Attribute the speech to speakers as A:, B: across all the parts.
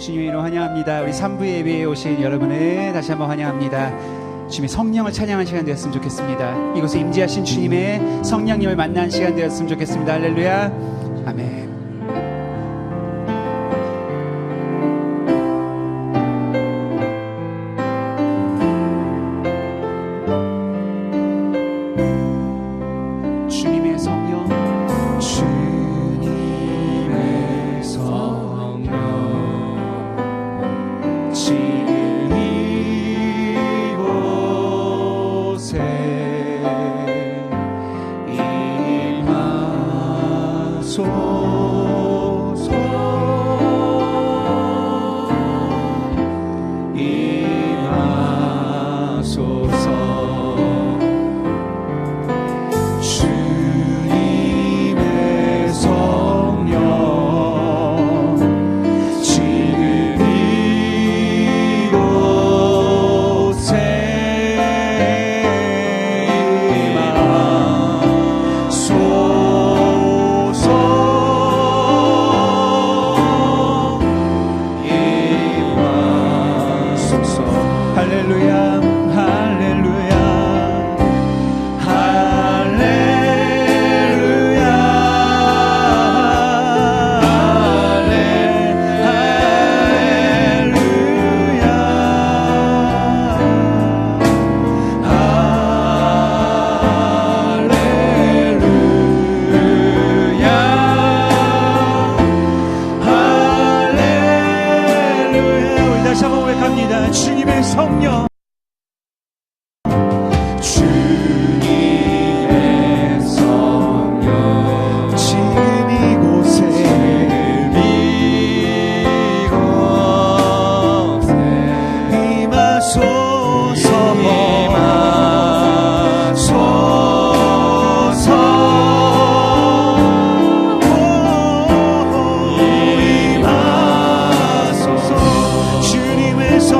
A: 주님의 이름 환영합니다. 우리 3부 예배에 오신 여러분을 다시 한번 환영합니다. 주님의 성령을 찬양하는 시간 되었으면 좋겠습니다. 이곳에 임재하신 주님의 성령님을 만나는 시간 되었으면 좋겠습니다. 할렐루야. 아멘. 주님의 성령, 주님의 성령, 지금 이곳에 임하소서. 임하소서. 주님의 성령, 지금 이곳에 임하소서. 임하소서. 할렐루야. 할렐루야. 다시 한번 고백합니다. 주님의 성령, 주님의 성령, 지금 이곳에 임하소서. 임하소서. 주님의 성령,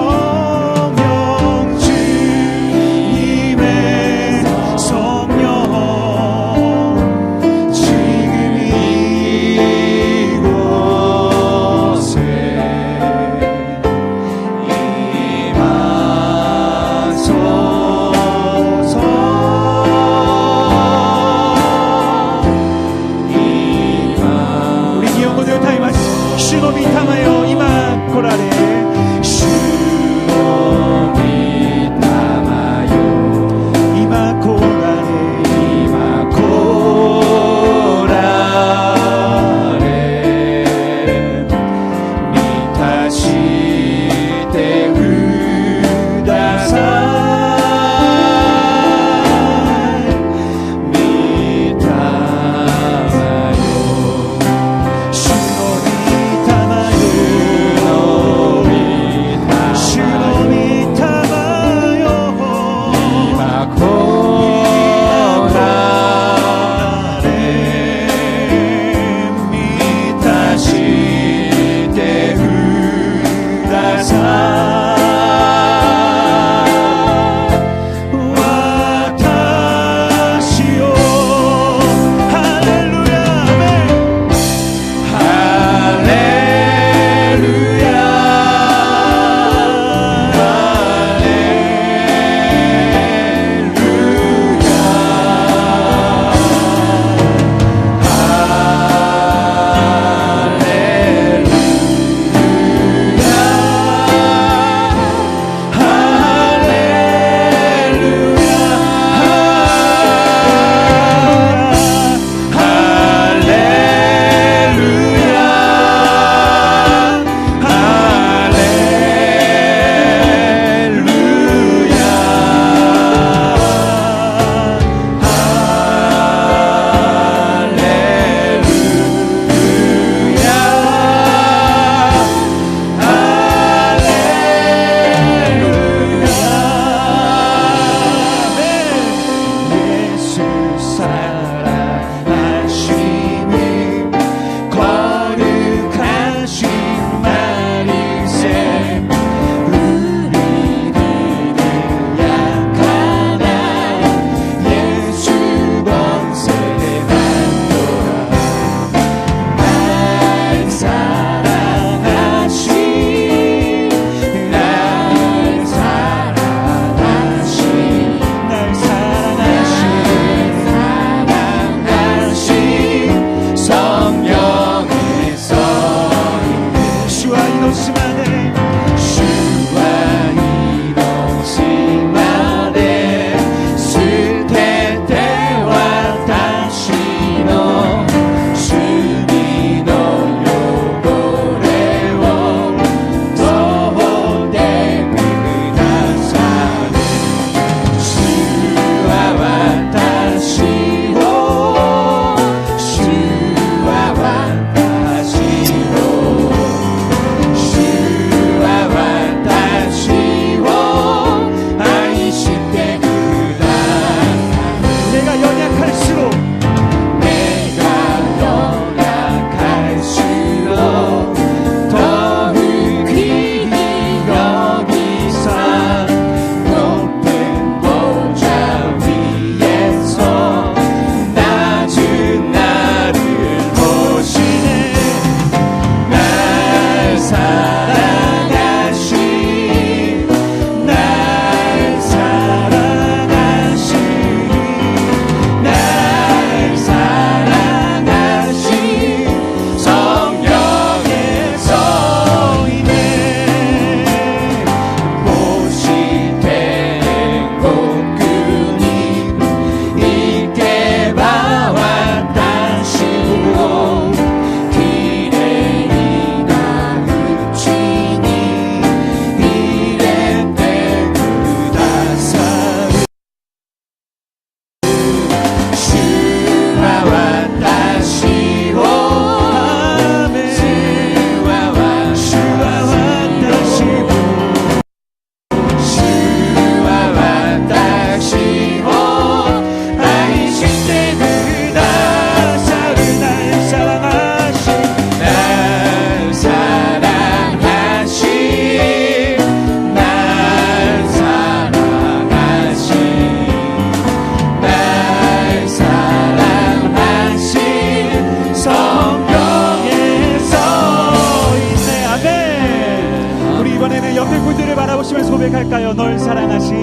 A: 올라오시면서 고백할까요? 널 사랑하심,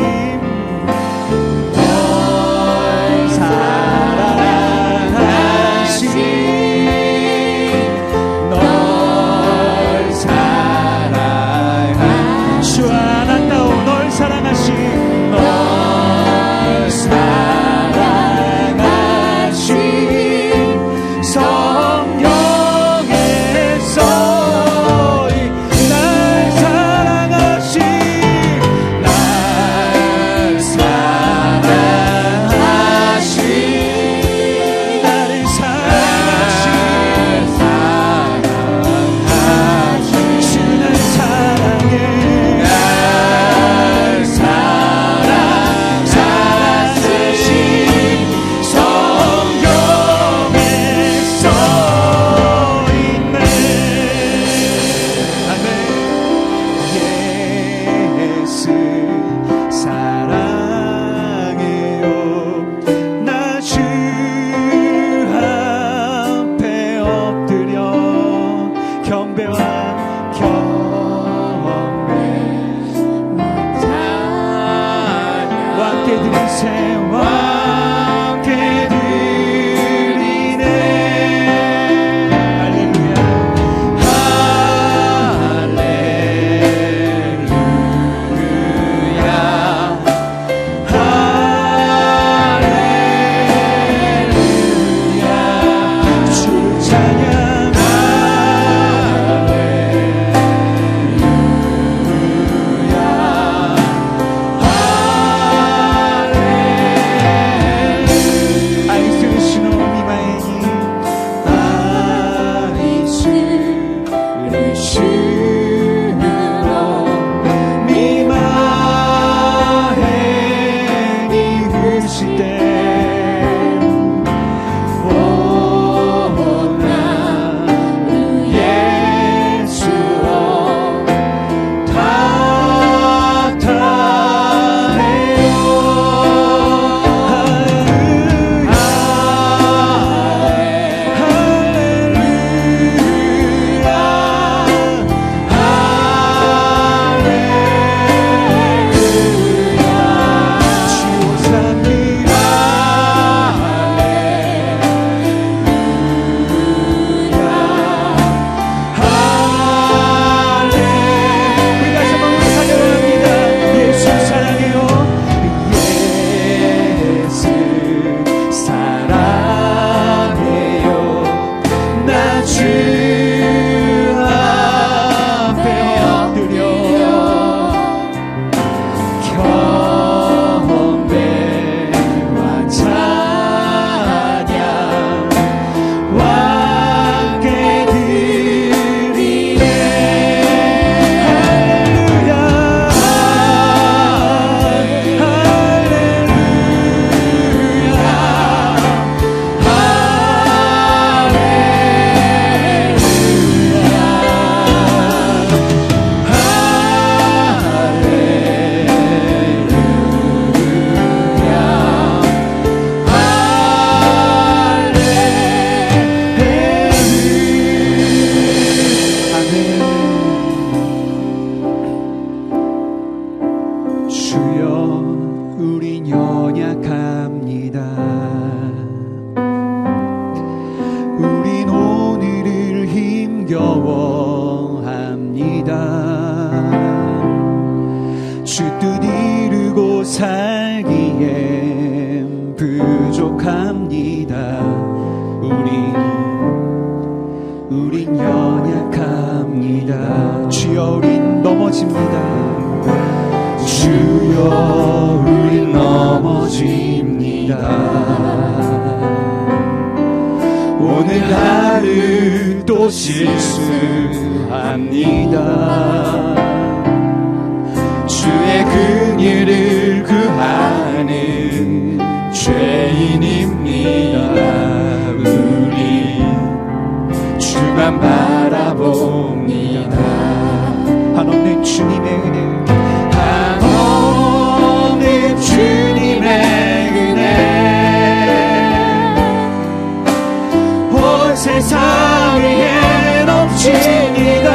A: 널 사랑하심, 널 사랑하심, 주 아나타오 널 사랑하심, 널 사랑하심, 성경에서 살기엔 부족합니다. 우린 연약합니다. 주여 우린 넘어집니다. 주여 우린 넘어집니다. 오늘 하루 또 실수합니다. 주의 긍휼을 구하는 죄인입니다. 우리 주만 바라봅니다. 한없는 주님의 은혜, 한없는 주님의 은혜 온 세상 위에 넘칩니다.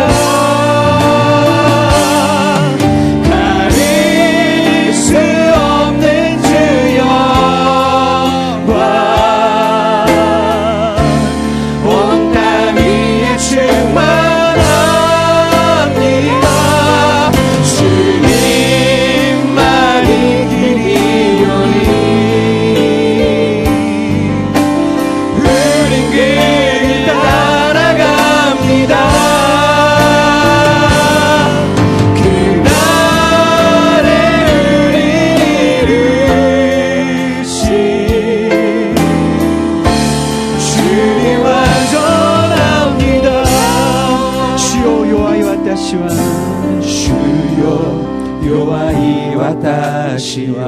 B: 弱い私は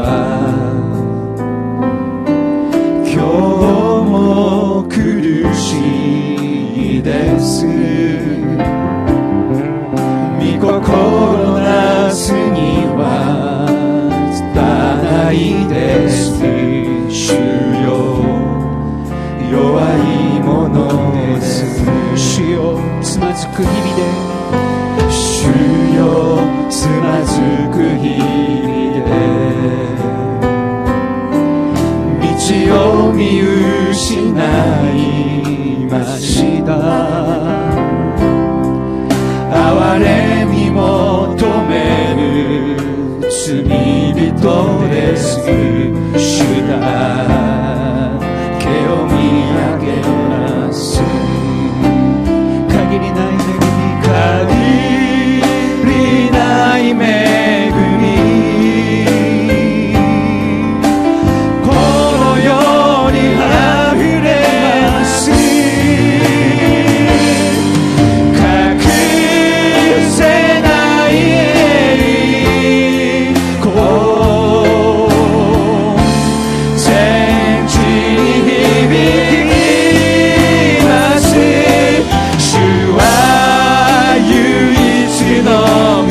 B: 今日も苦しいです。御心なすには拙いです。主よ弱いものです。
A: 主よつまずく日々で、
B: 主よつまずく日々で道を見失いました。憐れみ求める罪人です。主だけを見上げます。
A: 限りない恵み、
B: 限りない恵み、この世にあふれます。隠せない栄光、全地に響きます。主は唯一の道、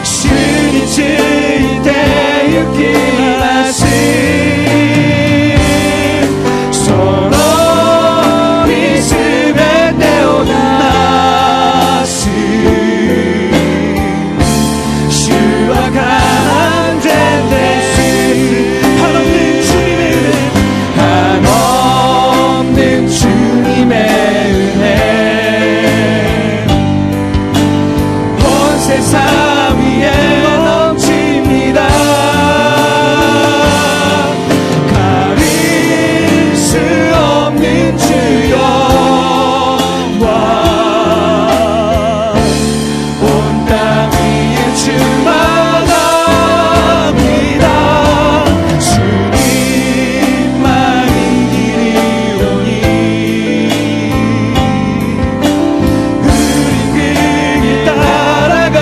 B: 主について行きます。その身すべてをなす。主は完全です。하나님 주님의 은혜, 온 세상 위에 넘칩니다. 가릴 수 없는 주여 온 땅 위에 충만합니다. 주님만이 길이오니 우린 그 길 따라가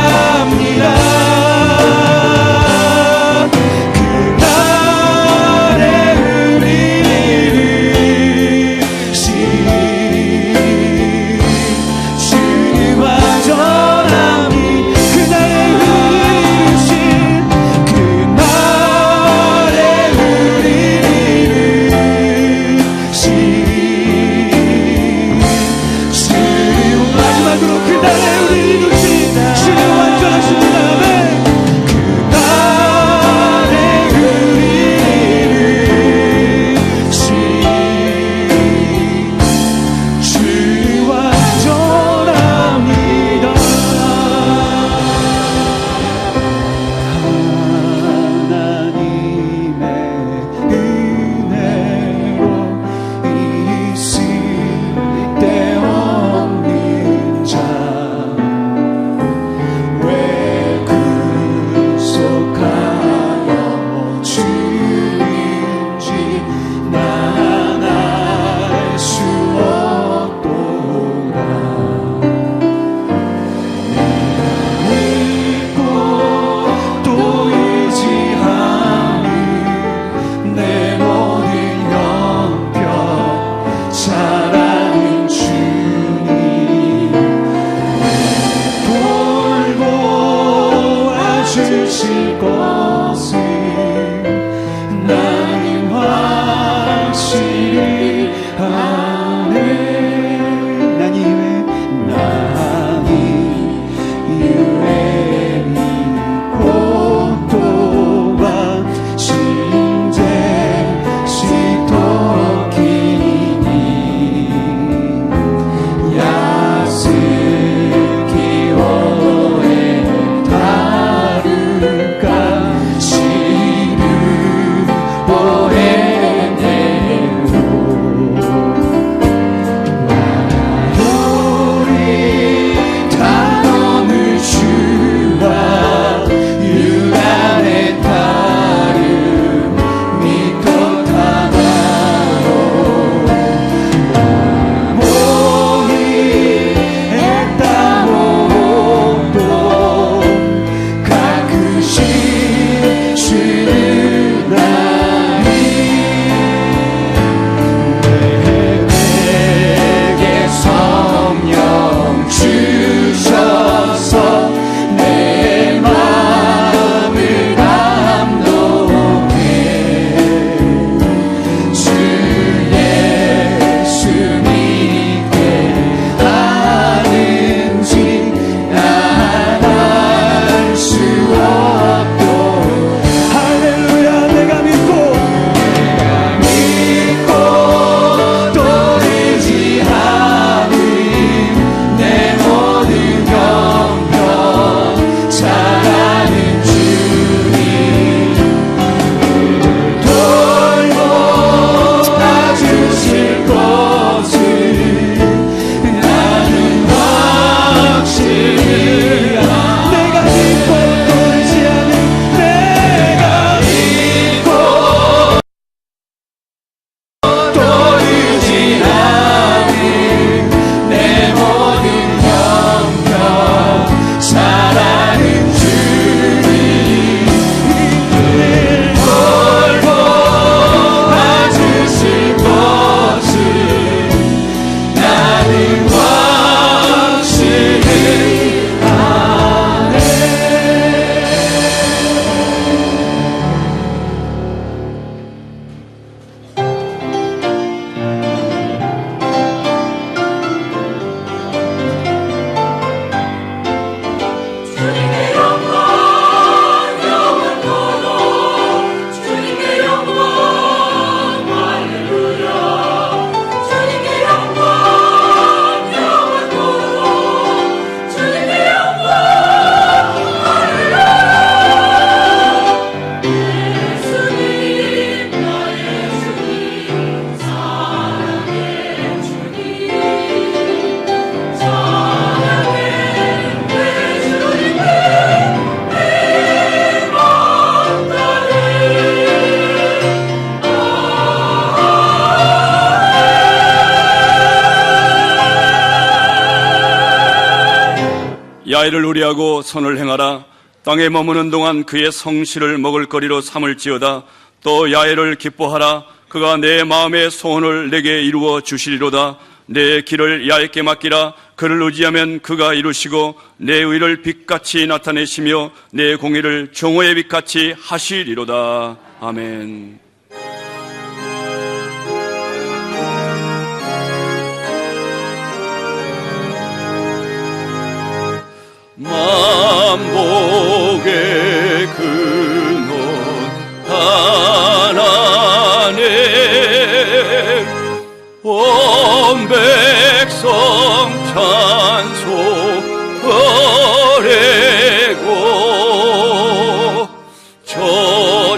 C: 야훼를 우리하고 선을 행하라. 땅에 머무는 동안 그의 성실을 먹을거리로 삼을지어다. 또 야훼를 기뻐하라. 그가 내 마음의 소원을 내게 이루어 주시리로다. 내 길을 야훼께 맡기라. 그를 의지하면 그가 이루시고 내 의를 빛같이 나타내시며 내 공의를 정오의 빛같이 하시리로다. 아멘. 만복의 근원 하나님, 온 백성 찬송 거래고 저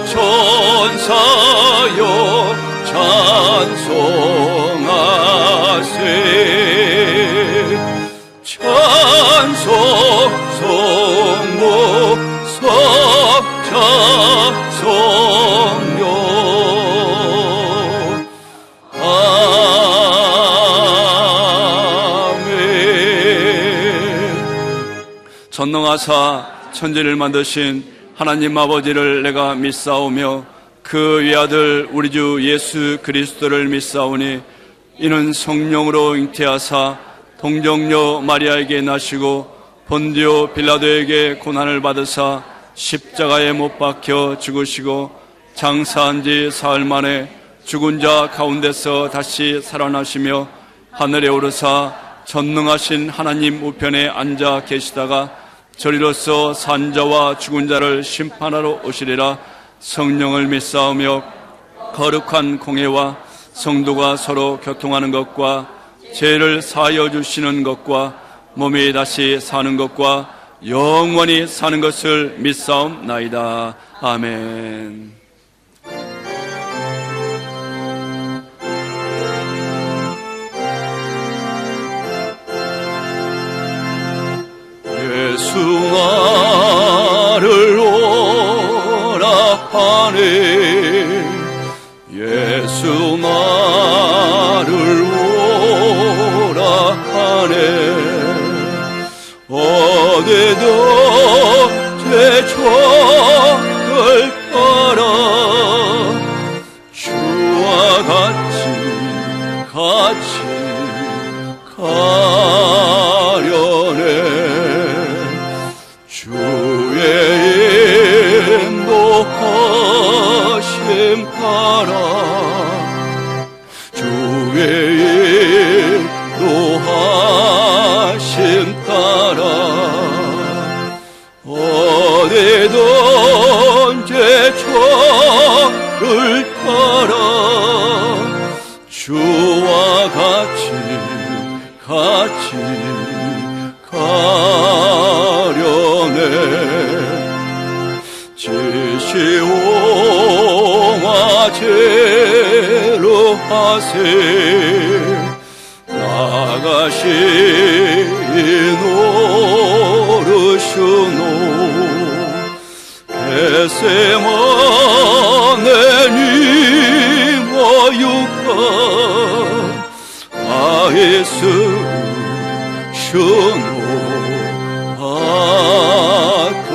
C: 천사여 찬송하세. 찬송 성모 석자 성령 아멘. 전능하사 천지를 만드신 하나님 아버지를 내가 믿사오며 그 외아들 우리 주 예수 그리스도를 믿사오니 이는 성령으로 잉태하사 동정녀 마리아에게 나시고 본디오 빌라도에게 고난을 받으사 십자가에 못 박혀 죽으시고 장사한 지 사흘 만에 죽은 자 가운데서 다시 살아나시며 하늘에 오르사 전능하신 하나님 우편에 앉아 계시다가 저리로서 산자와 죽은 자를 심판하러 오시리라. 성령을 믿사오며 거룩한 공회와 성도가 서로 교통하는 것과 죄를 사하여 주시는 것과 몸이 다시 사는 것과 영원히 사는 것을 믿사옵나이다. 아멘. 예수 나를 오라 하네. 예수 나를 오라 하네. 어디도 제 종을 따라 주와 같이 가려네. 주의 인도하심 따라 주의 인도하심 따라 어디든지 저를 따라 주와 같이 가려네. 지시오마제로 하세. 나가신 오르시노 게세마네 니모유카 아예수 슈노 아토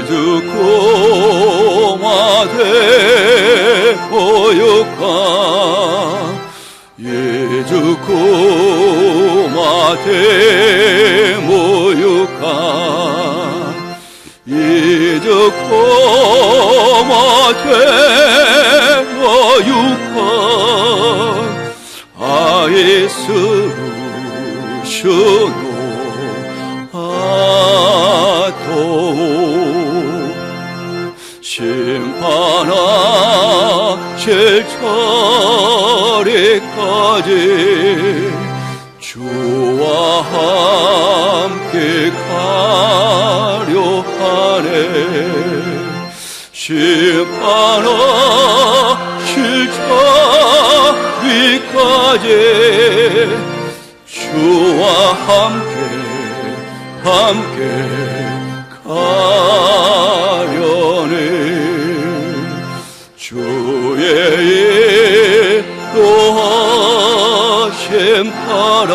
C: 이두코 마데 오유카 이두코 마데 모유카 이두코 마데 모유카 아예수 슈노 아토 심판하실 차례까지 주와 함께 가려 하네. 심판하실 차례까지 주와 함께 가려네. 주의 인도하심 따라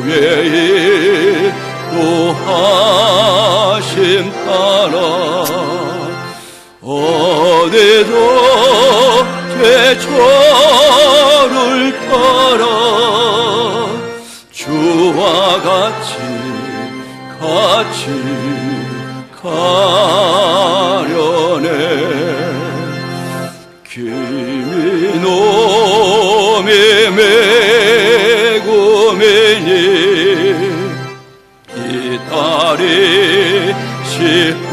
C: 죄의 노하심 따라 어디도 죄초를 따라 주와 같이 가려네. 기미놈이 메고매니 이달이 시화가미와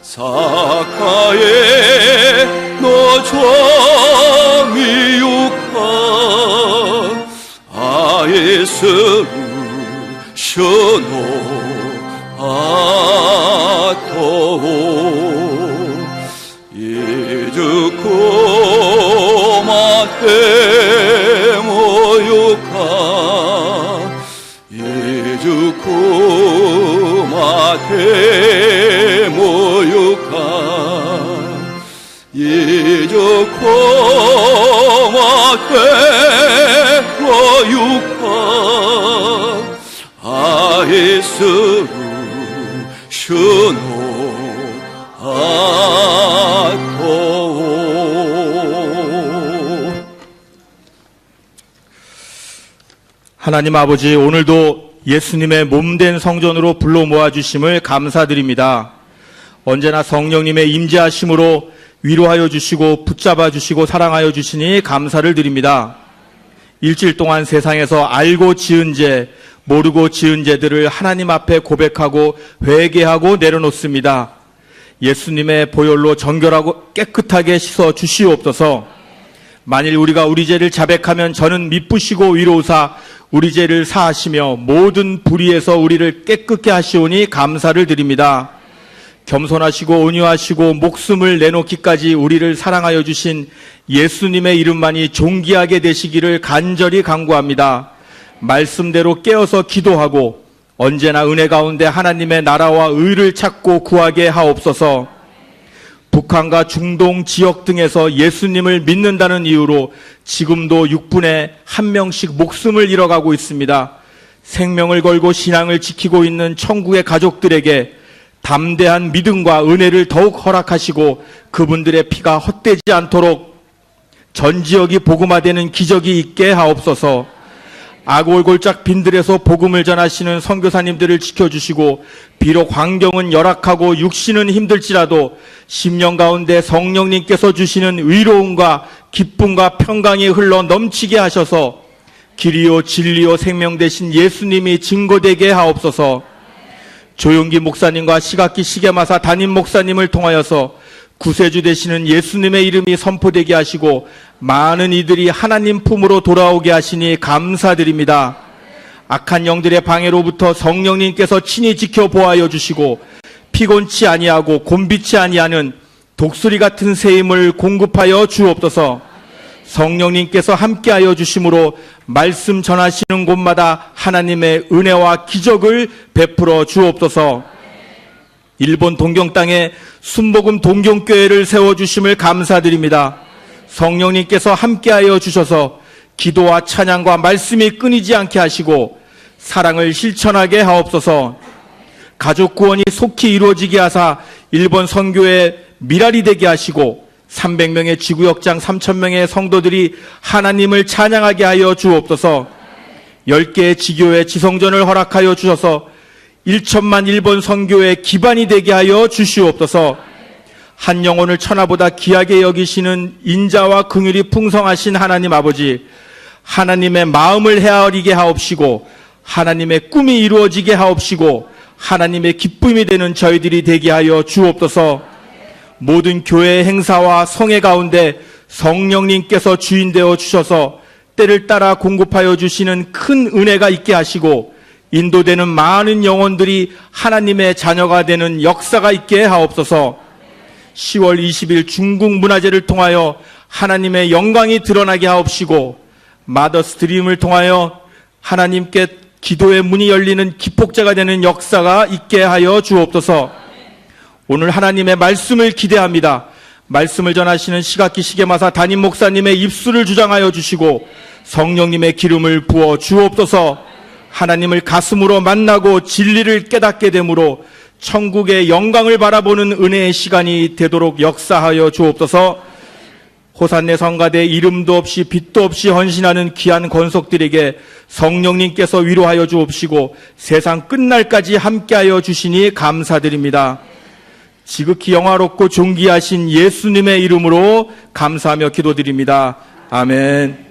C: 사카의 노조미육하 아이스루 셔노 아토 이즈쿠 마테 모유카 이즈쿠 마테 모유카 이즈쿠 마테 모유카 아이스루 슈노 아토.
B: 하나님 아버지, 오늘도 예수님의 몸된 성전으로 불러 모아주심을 감사드립니다. 언제나 성령님의 임재하심으로 위로하여 주시고 붙잡아 주시고 사랑하여 주시니 감사를 드립니다. 일주일 동안 세상에서 알고 지은 죄, 모르고 지은 죄들을 하나님 앞에 고백하고 회개하고 내려놓습니다. 예수님의 보혈로 정결하고 깨끗하게 씻어 주시옵소서. 만일 우리가 우리 죄를 자백하면 저는 미쁘시고 위로우사 우리 죄를 사하시며 모든 불의에서 우리를 깨끗게 하시오니 감사를 드립니다. 겸손하시고 온유하시고 목숨을 내놓기까지 우리를 사랑하여 주신 예수님의 이름만이 존귀하게 되시기를 간절히 간구합니다. 말씀대로 깨어서 기도하고 언제나 은혜 가운데 하나님의 나라와 의를 찾고 구하게 하옵소서. 북한과 중동 지역 등에서 예수님을 믿는다는 이유로 지금도 6분에 1명씩 목숨을 잃어가고 있습니다. 생명을 걸고 신앙을 지키고 있는 천국의 가족들에게 담대한 믿음과 은혜를 더욱 허락하시고 그분들의 피가 헛되지 않도록 전 지역이 복음화되는 기적이 있게 하옵소서. 아골골짝 빈들에서 복음을 전하시는 선교사님들을 지켜주시고 비록 환경은 열악하고 육신은 힘들지라도 심령 가운데 성령님께서 주시는 위로움과 기쁨과 평강이 흘러 넘치게 하셔서 길이요 진리요 생명 되신 예수님이 증거되게 하옵소서. 조용기 목사님과 시각기 시계마사 담임 목사님을 통하여서 구세주 되시는 예수님의 이름이 선포되게 하시고 많은 이들이 하나님 품으로 돌아오게 하시니 감사드립니다. 악한 영들의 방해로부터 성령님께서 친히 지켜보아여 주시고 피곤치 아니하고 곤비치 아니하는 독수리 같은 새 힘을 공급하여 주옵소서. 성령님께서 함께하여 주심으로 말씀 전하시는 곳마다 하나님의 은혜와 기적을 베풀어 주옵소서. 일본 동경 땅에 순복음 동경교회를 세워주심을 감사드립니다. 성령님께서 함께하여 주셔서 기도와 찬양과 말씀이 끊이지 않게 하시고 사랑을 실천하게 하옵소서. 가족 구원이 속히 이루어지게 하사 일본 선교의 미랄이 되게 하시고 300명의 지구역장 3,000명의 성도들이 하나님을 찬양하게 하여 주옵소서. 10개의 지교회 지성전을 허락하여 주셔서 1천만 일본 선교의 기반이 되게 하여 주시옵소서. 한 영혼을 천하보다 귀하게 여기시는 인자와 긍휼이 풍성하신 하나님 아버지, 하나님의 마음을 헤아리게 하옵시고 하나님의 꿈이 이루어지게 하옵시고 하나님의 기쁨이 되는 저희들이 되게 하여 주옵소서. 모든 교회의 행사와 성회 가운데 성령님께서 주인 되어 주셔서 때를 따라 공급하여 주시는 큰 은혜가 있게 하시고 인도되는 많은 영혼들이 하나님의 자녀가 되는 역사가 있게 하옵소서. 10월 20일 중국 문화제를 통하여 하나님의 영광이 드러나게 하옵시고 마더스 드림을 통하여 하나님께 기도의 문이 열리는 기폭제가 되는 역사가 있게 하여 주옵소서. 오늘 하나님의 말씀을 기대합니다.
D: 말씀을 전하시는 시각기 시계마사 담임 목사님의 입술을 주장하여 주시고 성령님의 기름을 부어 주옵소서. 하나님을 가슴으로 만나고 진리를 깨닫게 되므로 천국의 영광을 바라보는 은혜의 시간이 되도록 역사하여 주옵소서. 호산네 성가대 이름도 없이 빛도 없이 헌신하는 귀한 권속들에게 성령님께서 위로하여 주옵시고 세상 끝날까지 함께하여 주시니 감사드립니다. 지극히 영화롭고 존귀하신 예수님의 이름으로 감사하며 기도드립니다. 아멘.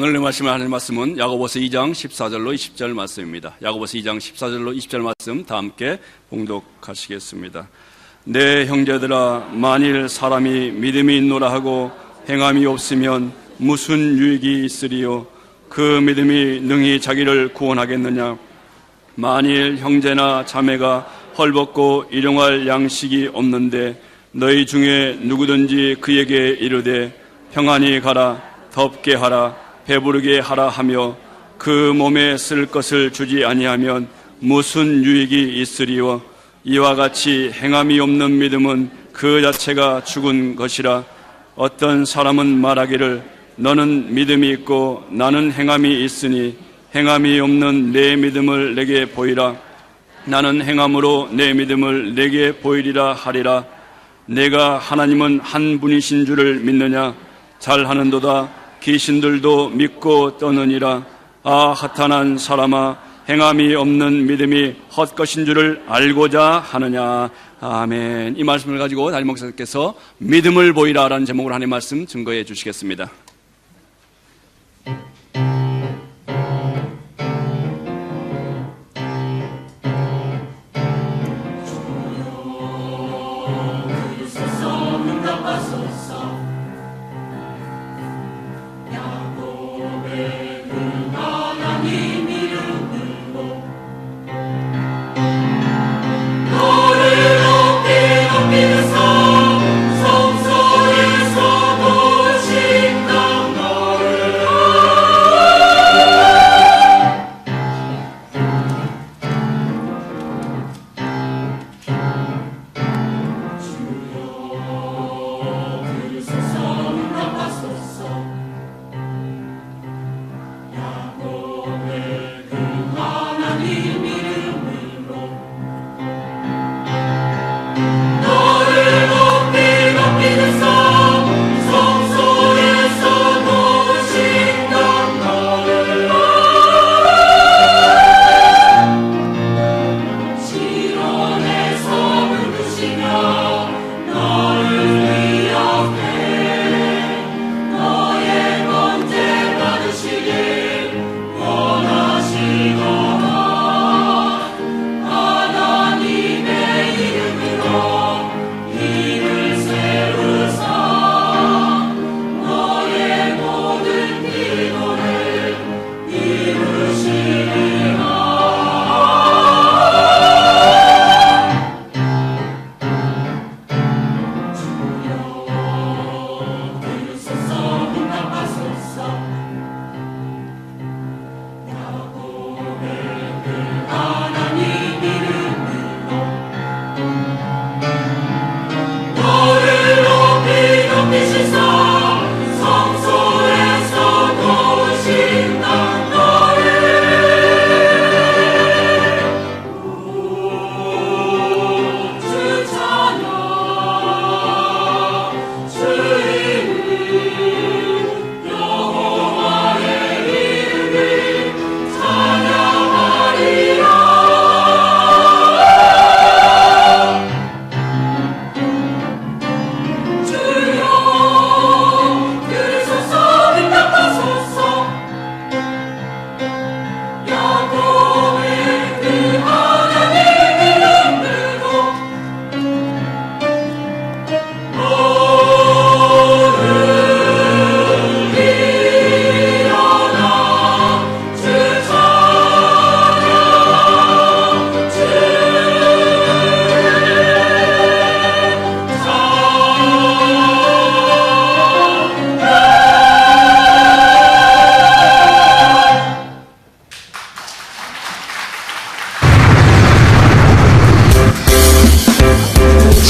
C: 오늘 말씀을 하는 말씀은 야고보서 2장 14절로 20절 말씀입니다. 야고보서 2장 14절로 20절 말씀 다 함께 봉독하시겠습니다. 내 형제들아, 만일 사람이 믿음이 있노라 하고 행함이 없으면 무슨 유익이 있으리요? 그 믿음이 능히 자기를 구원하겠느냐? 만일 형제나 자매가 헐벗고 일용할 양식이 없는데 너희 중에 누구든지 그에게 이르되 평안히 가라, 덥게 하라, 배부르게 하라 하며 그 몸에 쓸 것을 주지 아니하면 무슨 유익이 있으리요? 이와 같이 행함이 없는 믿음은 그 자체가 죽은 것이라. 어떤 사람은 말하기를 너는 믿음이 있고 나는 행함이 있으니 행함이 없는 내 믿음을 내게 보이라. 나는 행함으로 내 믿음을 내게 보이리라 하리라. 내가 하나님은 한 분이신 줄을 믿느냐? 잘하는도다. 귀신들도 믿고 떠느니라. 아, 하탄한 사람아, 행함이 없는 믿음이 헛것인 줄을 알고자 하느냐. 아멘. 이 말씀을 가지고 담임 목사님께서 믿음을 보이라라는 제목으로 하나님의 말씀 증거해 주시겠습니다.
B: 하나님의 이름으로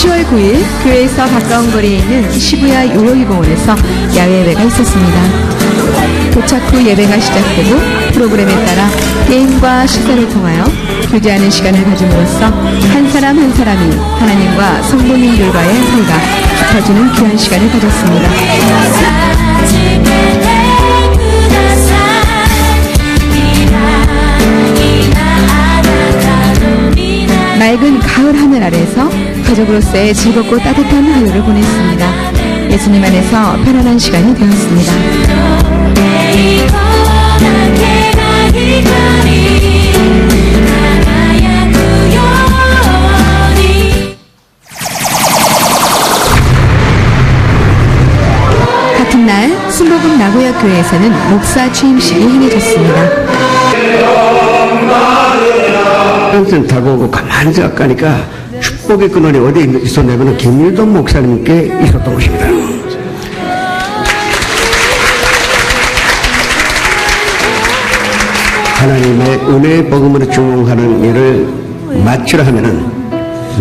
E: 10월 9일 교회에서 가까운 거리에 있는 시부야 요요기공원에서 야외 예배가 있었습니다. 도착 후 예배가 시작되고 프로그램에 따라 게임과 식사를 통하여 교제하는 시간을 가짐으로써 한 사람 한 사람이 하나님과 성도님들과의 사이가 깊어지는 귀한 시간을 가졌습니다. 맑은 가을 하늘 아래서 가족으로서의 즐겁고 따뜻한 하루를 보냈습니다. 예수님 안에서 편안한 시간이 되었습니다. 같은 날 순복음 나고야 교회에서는 목사 취임식이 행해졌습니다.
F: 펜션 타고 오고 가만히 생각하니까 축복의 근원이 어디에 있었냐면 김일동 목사님께 있었던 것입니다. 하나님의 은혜의 복음으로 중흥하는 일을 마치려 하면은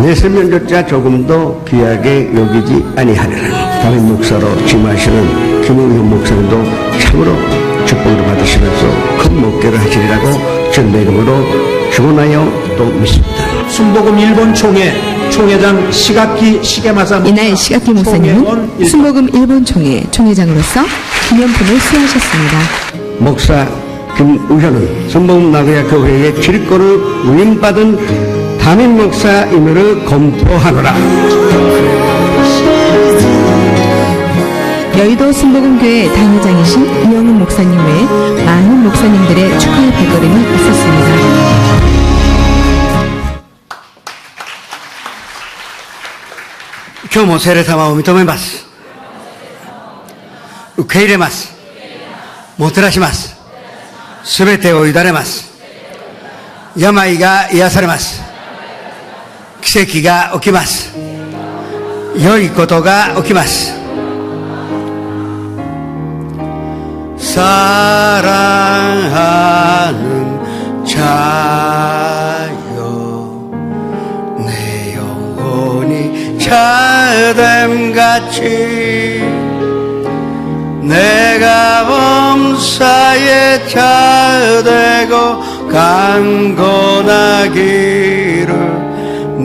F: 내 생명조차 조금 더 귀하게 여기지 아니하리라. 담임 목사로 지무하시는 김우현 목사님도 참으로 축복을 받으시면서 큰 목회를 하시리라고 주님의 이름으로 축원하여 또 믿습니다.
G: 순복음 일본 총회장 시가키 시게마사
E: 이날 시가키 목사님은 순복음 일본 총회 총회장으로서 기념품을 수여하셨습니다.
F: 목사 김우현은 순복음 나고야 교회의 질권을 위임받은 담임 목사임을 검토하노라.
E: 여의도 순복음교회 당회장이신 이영훈 목사님 외에 많은 목사님들의 축하의 발걸음이 있었습니다.
F: 今日も聖霊様を認めます。受け入れます。もてなします。すべてを委ねます。病が癒されます。奇跡が起きます。良いことが起きます。사랑하는 자여 내 영혼이 자됨같이 내가 범사에 자되고 강건하기를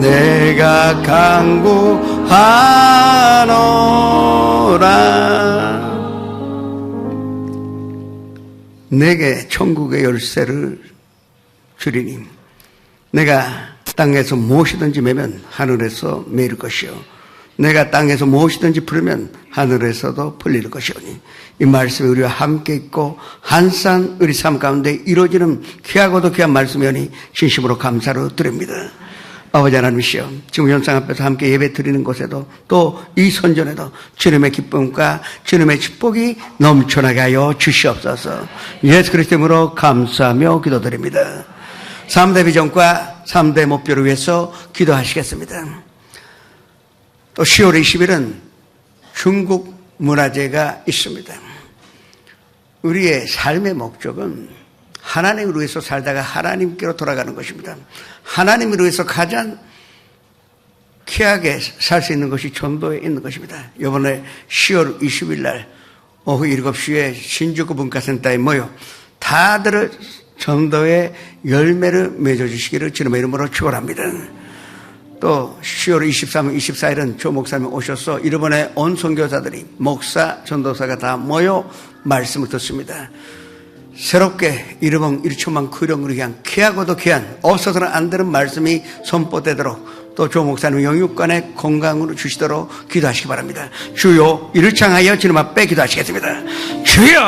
F: 내가 강구하노라. 내게 천국의 열쇠를 주리니 내가 땅에서 무엇이든지 매면 하늘에서 매일 것이요 내가 땅에서 무엇이든지 풀으면 하늘에서도 풀릴 것이오니 이 말씀이 우리와 함께 있고 한산 우리 삶 가운데 이루어지는 귀하고도 귀한 말씀이오니 진심으로 감사를 드립니다. 아버지 하나님이시여 지금 현상 앞에서 함께 예배 드리는 곳에도 또 이 선전에도 주님의 기쁨과 주님의 축복이 넘쳐나게 하여 주시옵소서. 예수 그리스도 이름으로 감사하며 기도드립니다. 3대 비전과 3대 목표를 위해서 기도하시겠습니다. 또 10월 20일은 중국 문화제가 있습니다. 우리의 삶의 목적은 하나님을 위해서 살다가 하나님께로 돌아가는 것입니다. 하나님을 위해서 가장 귀하게 살 수 있는 것이 전도에 있는 것입니다. 이번에 10월 20일 날 오후 7시에 신주구 문화센터에 모여 다들 전도의 열매를 맺어주시기를 주님의 이름으로 축원합니다. 또 10월 23일, 24일은 조 목사님 오셔서 일본의 온 선교사들이 목사, 전도사가 다 모여 말씀을 듣습니다. 새롭게 일본 1초만 그령으로 향한 귀하고도 귀한 없어서는 안 되는 말씀이 선포되도록 또 조 목사님 영육간의 건강으로 주시도록 기도하시기 바랍니다. 주여 이를 창하여 주님 앞에 기도하시겠습니다. 주여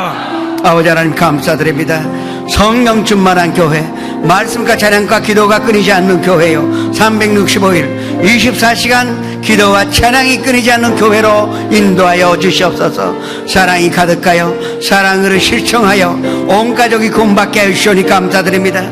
F: 아버지 하나님 감사드립니다. 성령 충만한 교회, 말씀과 찬양과 기도가 끊이지 않는 교회요 365일 24시간 기도와 찬양이 끊이지 않는 교회로 인도하여 주시옵소서. 사랑이 가득하여 사랑을 실천하여 온 가족이 구원받게 하여 주시오니 감사드립니다.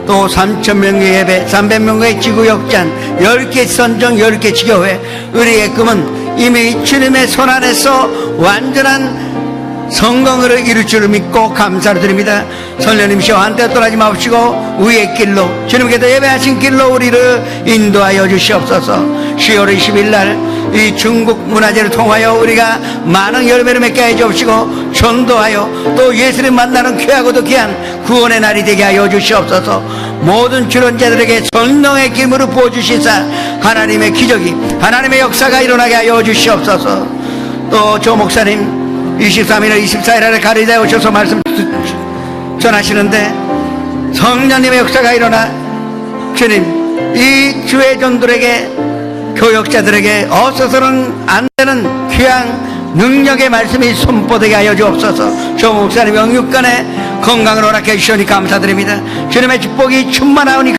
F: 또 3,000명의 예배, 300명의 지구역잔, 10개 선정, 10개 지교회, 우리의 꿈은 이미 주님의 손 안에서 완전한 성공으로 이룰 줄을 믿고 감사를 드립니다. 성령님이시여 한때 떠나지 마옵시고 위의 길로 주님께서 예배하신 길로 우리를 인도하여 주시옵소서. 10월 20일 날 이 중국 문화재를 통하여 우리가 많은 열매를 맺게 해 주옵시고 전도하여 또 예수를 만나는 귀하고도 귀한 구원의 날이 되게 하여 주시옵소서. 모든 출연자들에게 성령의 기름으로 부어주시사 하나님의 기적이 하나님의 역사가 일어나게 하여 주시옵소서. 또 조 목사님 23일에 24일에 가리다에 오셔서 말씀 전하시는데 성령님의 역사가 일어나 주님 이 주의 종들에게 교역자들에게 없어서는 안 되는 귀한 능력의 말씀이 선포되게 하여 주옵소서. 조 목사님 영육간에 건강을 허락해 주시오니 감사드립니다. 주님의 축복이 충만하오니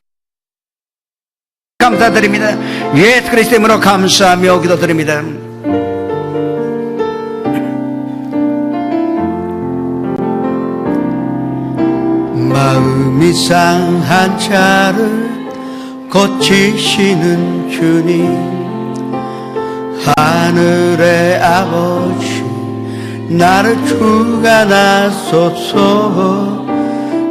F: 감사드립니다. 예수 그리스도 이름으로 감사하며 기도드립니다. 마음이 상한 자를 고치시는 주님, 하늘의 아버지 나를 주관하소서.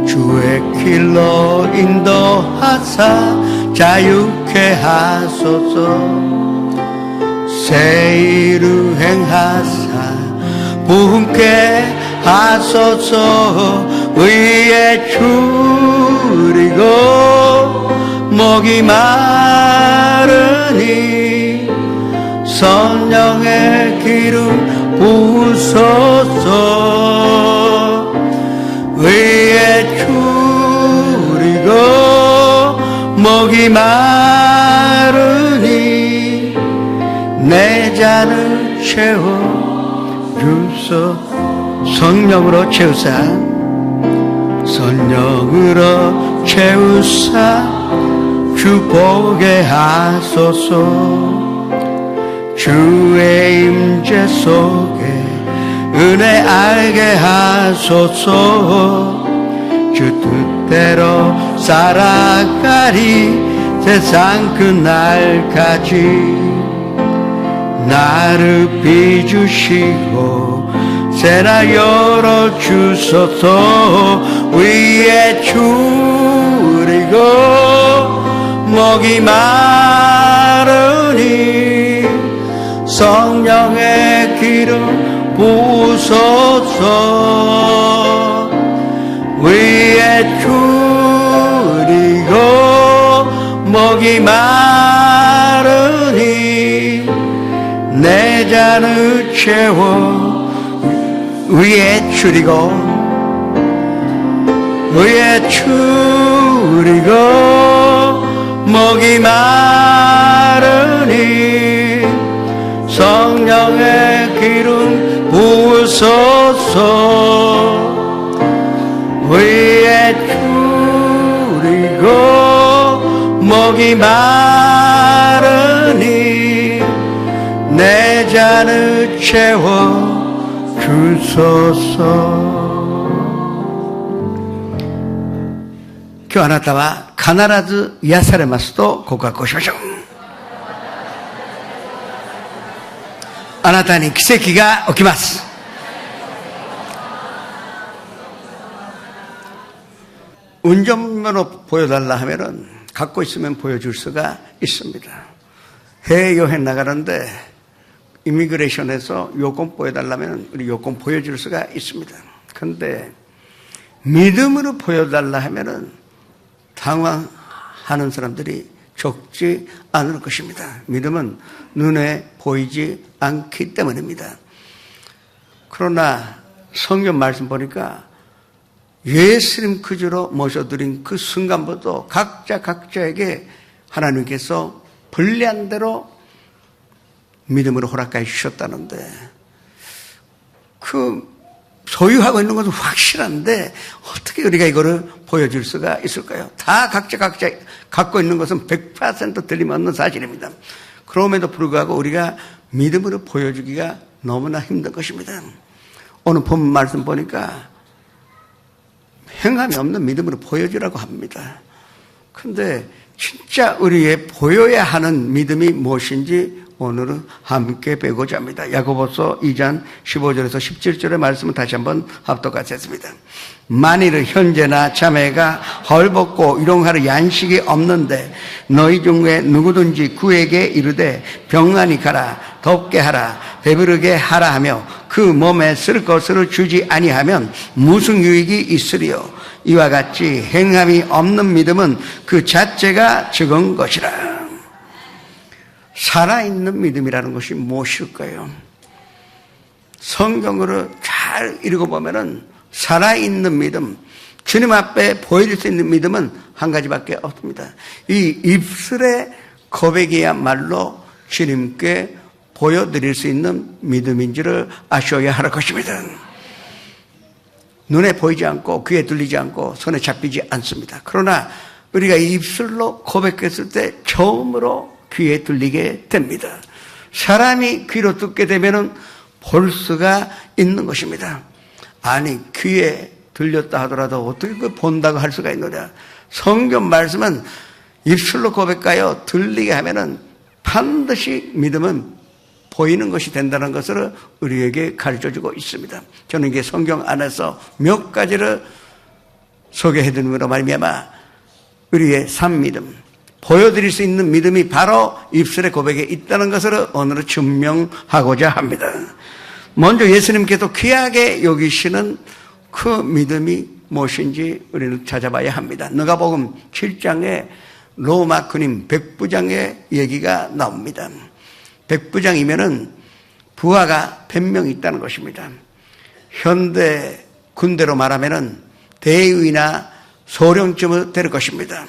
F: 주의 길로 인도하사 자유케 하소서. 새 일을 행하사 부흥케 하소서. 의에 줄이고 목이 마르니 성령의 기름 부으소서. 의에 줄이고 목이 마르니 내 잔을 채워 주소서. 성령으로 채우사 성령으로 채우사 주 보게 하소서. 주의 임재 속에 은혜 알게 하소서. 주 뜻대로 살아가리 세상 그날까지. 나를 비주시고 새나 열어주소서. 위에 줄이고 목이 마르니 성령의 기름 부으소서. 위에 줄이고 목이 마르니 내 잔을 채워. 위에 줄이고 위에 줄이고 목이 마르니 성령의 기름 부으소서. 위에 줄이고 목이 마르니 내 잔을 채워 주소서. 今日あなたは必ず癒されますと告白をしましょう。あなたに奇跡が起きます。운전면허 보여달라 하면은 갖고 있으면 보여줄 수가 있습니다. 해외 여행 나가는데 이미그레이션에서 요건 보여달라면 우리 요건 보여줄 수가 있습니다. 그런데 믿음으로 보여달라 하면은 당황하는 사람들이 적지 않을 것입니다. 믿음은 눈에 보이지 않기 때문입니다. 그러나 성경 말씀 보니까 예수님 그주로 모셔드린 그 순간부터 각자에게 하나님께서 불리한 대로 믿음으로 허락해 주셨다는데, 그 소유하고 있는 것은 확실한데 어떻게 우리가 이거를 보여줄 수가 있을까요? 다 각자 갖고 있는 것은 100% 틀림없는 사실입니다. 그럼에도 불구하고 우리가 믿음으로 보여주기가 너무나 힘든 것입니다. 오늘 본 말씀 보니까 행함이 없는 믿음으로 보여주라고 합니다. 그런데 진짜 우리의 보여야 하는 믿음이 무엇인지 오늘은 함께 배우고자 합니다. 야고보서 2장 15절에서 17절의 말씀을 다시 한번 합독하겠습니다. 만일 현재나 자매가 헐벗고 유롱하러 양식이 없는데 너희 중에 누구든지 그에게 이르되 평안히 가라, 덥게 하라, 배부르게 하라 하며 그 몸에 쓸 것을 주지 아니하면 무슨 유익이 있으리요. 이와 같이 행함이 없는 믿음은 그 자체가 적은 것이라. 살아있는 믿음이라는 것이 무엇일까요? 성경으로 잘 읽어보면은 살아있는 믿음, 주님 앞에 보여줄 수 있는 믿음은 한 가지밖에 없습니다. 이 입술의 고백이야말로 주님께 보여드릴 수 있는 믿음인지를 아셔야 할 것입니다. 눈에 보이지 않고 귀에 들리지 않고 손에 잡히지 않습니다. 그러나 우리가 입술로 고백했을 때 처음으로 귀에 들리게 됩니다. 사람이 귀로 듣게 되면은 볼 수가 있는 것입니다. 아니, 귀에 들렸다 하더라도 어떻게 본다고 할 수가 있느냐. 성경 말씀은 입술로 고백하여 들리게 하면은 반드시 믿음은 보이는 것이 된다는 것을 우리에게 가르쳐주고 있습니다. 저는 이게 성경 안에서 몇 가지를 소개해드림으로 말미암아 우리의 삶 믿음, 보여드릴 수 있는 믿음이 바로 입술의 고백에 있다는 것을 오늘은 증명하고자 합니다. 먼저 예수님께서 귀하게 여기시는 그 믿음이 무엇인지 우리는 찾아봐야 합니다. 누가복음 7장에 로마 군인 백부장의 얘기가 나옵니다. 백부장이면은 부하가 100명 있다는 것입니다. 현대 군대로 말하면은 대위나 소령쯤을 될 것입니다.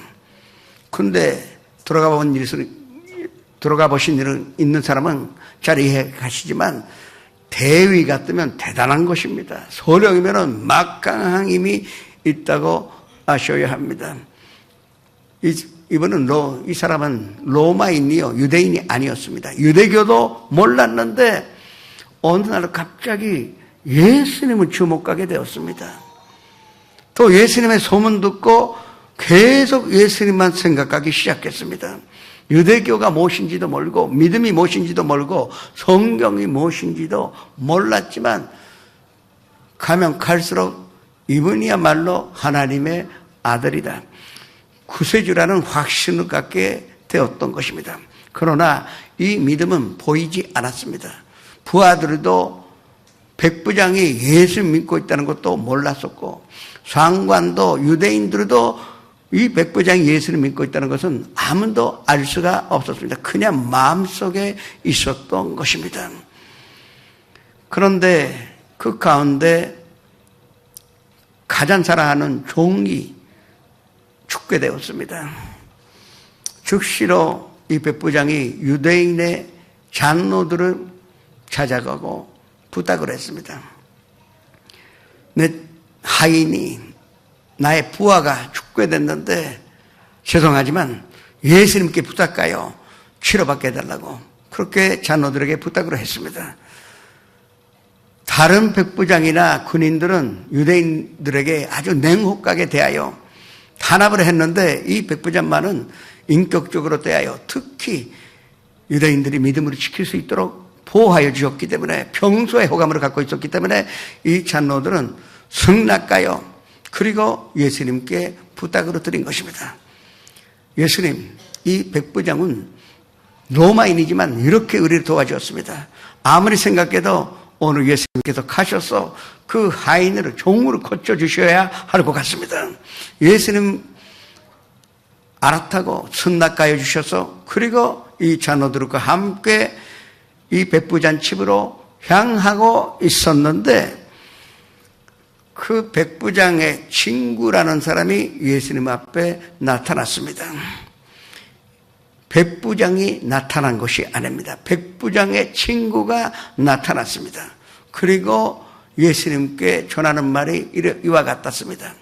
F: 근데 돌아가 보신 일은 있는 사람은 잘 이해하시지만 대위 같으면 대단한 것입니다. 소령이면은 막강한 힘이 있다고 아셔야 합니다. 이 사람은 로마인이요, 유대인이 아니었습니다. 유대교도 몰랐는데 어느 날 갑자기 예수님을 주목하게 되었습니다. 또 예수님의 소문 듣고 계속 예수님만 생각하기 시작했습니다. 유대교가 무엇인지도 모르고 믿음이 무엇인지도 모르고 성경이 무엇인지도 몰랐지만 가면 갈수록 이분이야말로 하나님의 아들이다, 구세주라는 확신을 갖게 되었던 것입니다. 그러나 이 믿음은 보이지 않았습니다. 부하들도 백부장이 예수 믿고 있다는 것도 몰랐었고 상관도 유대인들도 이 백부장이 예수를 믿고 있다는 것은 아무도 알 수가 없었습니다. 그냥 마음속에 있었던 것입니다. 그런데 그 가운데 가장 사랑하는 종이 죽게 되었습니다. 즉시로 이 백부장이 유대인의 장로들을 찾아가고 부탁을 했습니다. 내 하인이, 나의 부하가 죽게 됐는데 죄송하지만 예수님께 부탁하여 치료받게 해달라고 그렇게 장로들에게 부탁을 했습니다. 다른 백부장이나 군인들은 유대인들에게 아주 냉혹하게 대하여 탄압을 했는데 이 백부장만은 인격적으로 대하여 특히 유대인들이 믿음으로 지킬 수 있도록 보호하여 주셨기 때문에, 평소에 호감을 갖고 있었기 때문에 이 장로들은 승낙하여 그리고 예수님께 부탁으로 드린 것입니다. 예수님, 이 백부장은 로마인이지만 이렇게 우리를 도와주었습니다. 아무리 생각해도 오늘 예수님께서 가셔서 그 하인을 종으로 고쳐주셔야 할 것 같습니다. 예수님 알았다고 승낙하여 주셔서 그리고 이 장로들과 함께 이 백부장 집으로 향하고 있었는데 그 백부장의 친구라는 사람이 예수님 앞에 나타났습니다. 백부장이 나타난 것이 아닙니다. 백부장의 친구가 나타났습니다. 그리고 예수님께 전하는 말이 이와 같았습니다.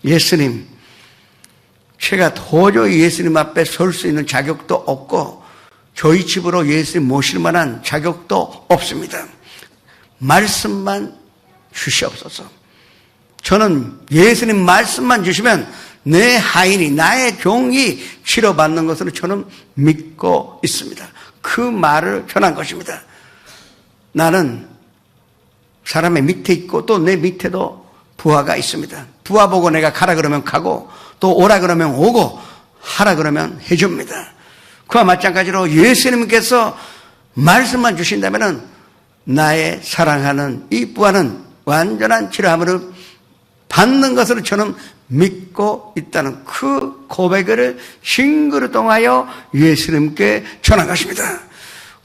F: 예수님, 제가 도저히 예수님 앞에 설 수 있는 자격도 없고 저희 집으로 예수님 모실 만한 자격도 없습니다. 말씀만 주시옵소서. 저는 예수님 말씀만 주시면 내 하인이, 나의 종이 치료받는 것으로 저는 믿고 있습니다. 그 말을 전한 것입니다. 나는 사람의 밑에 있고 또 내 밑에도 부하가 있습니다. 부하 보고 내가 가라 그러면 가고 또 오라 그러면 오고 하라 그러면 해줍니다. 그와 마찬가지로 예수님께서 말씀만 주신다면 나의 사랑하는 이 부하는 완전한 치료함을 받는 것으로 저는 믿고 있다는 그 고백을 증거로 통하여 예수님께 전한 것입니다.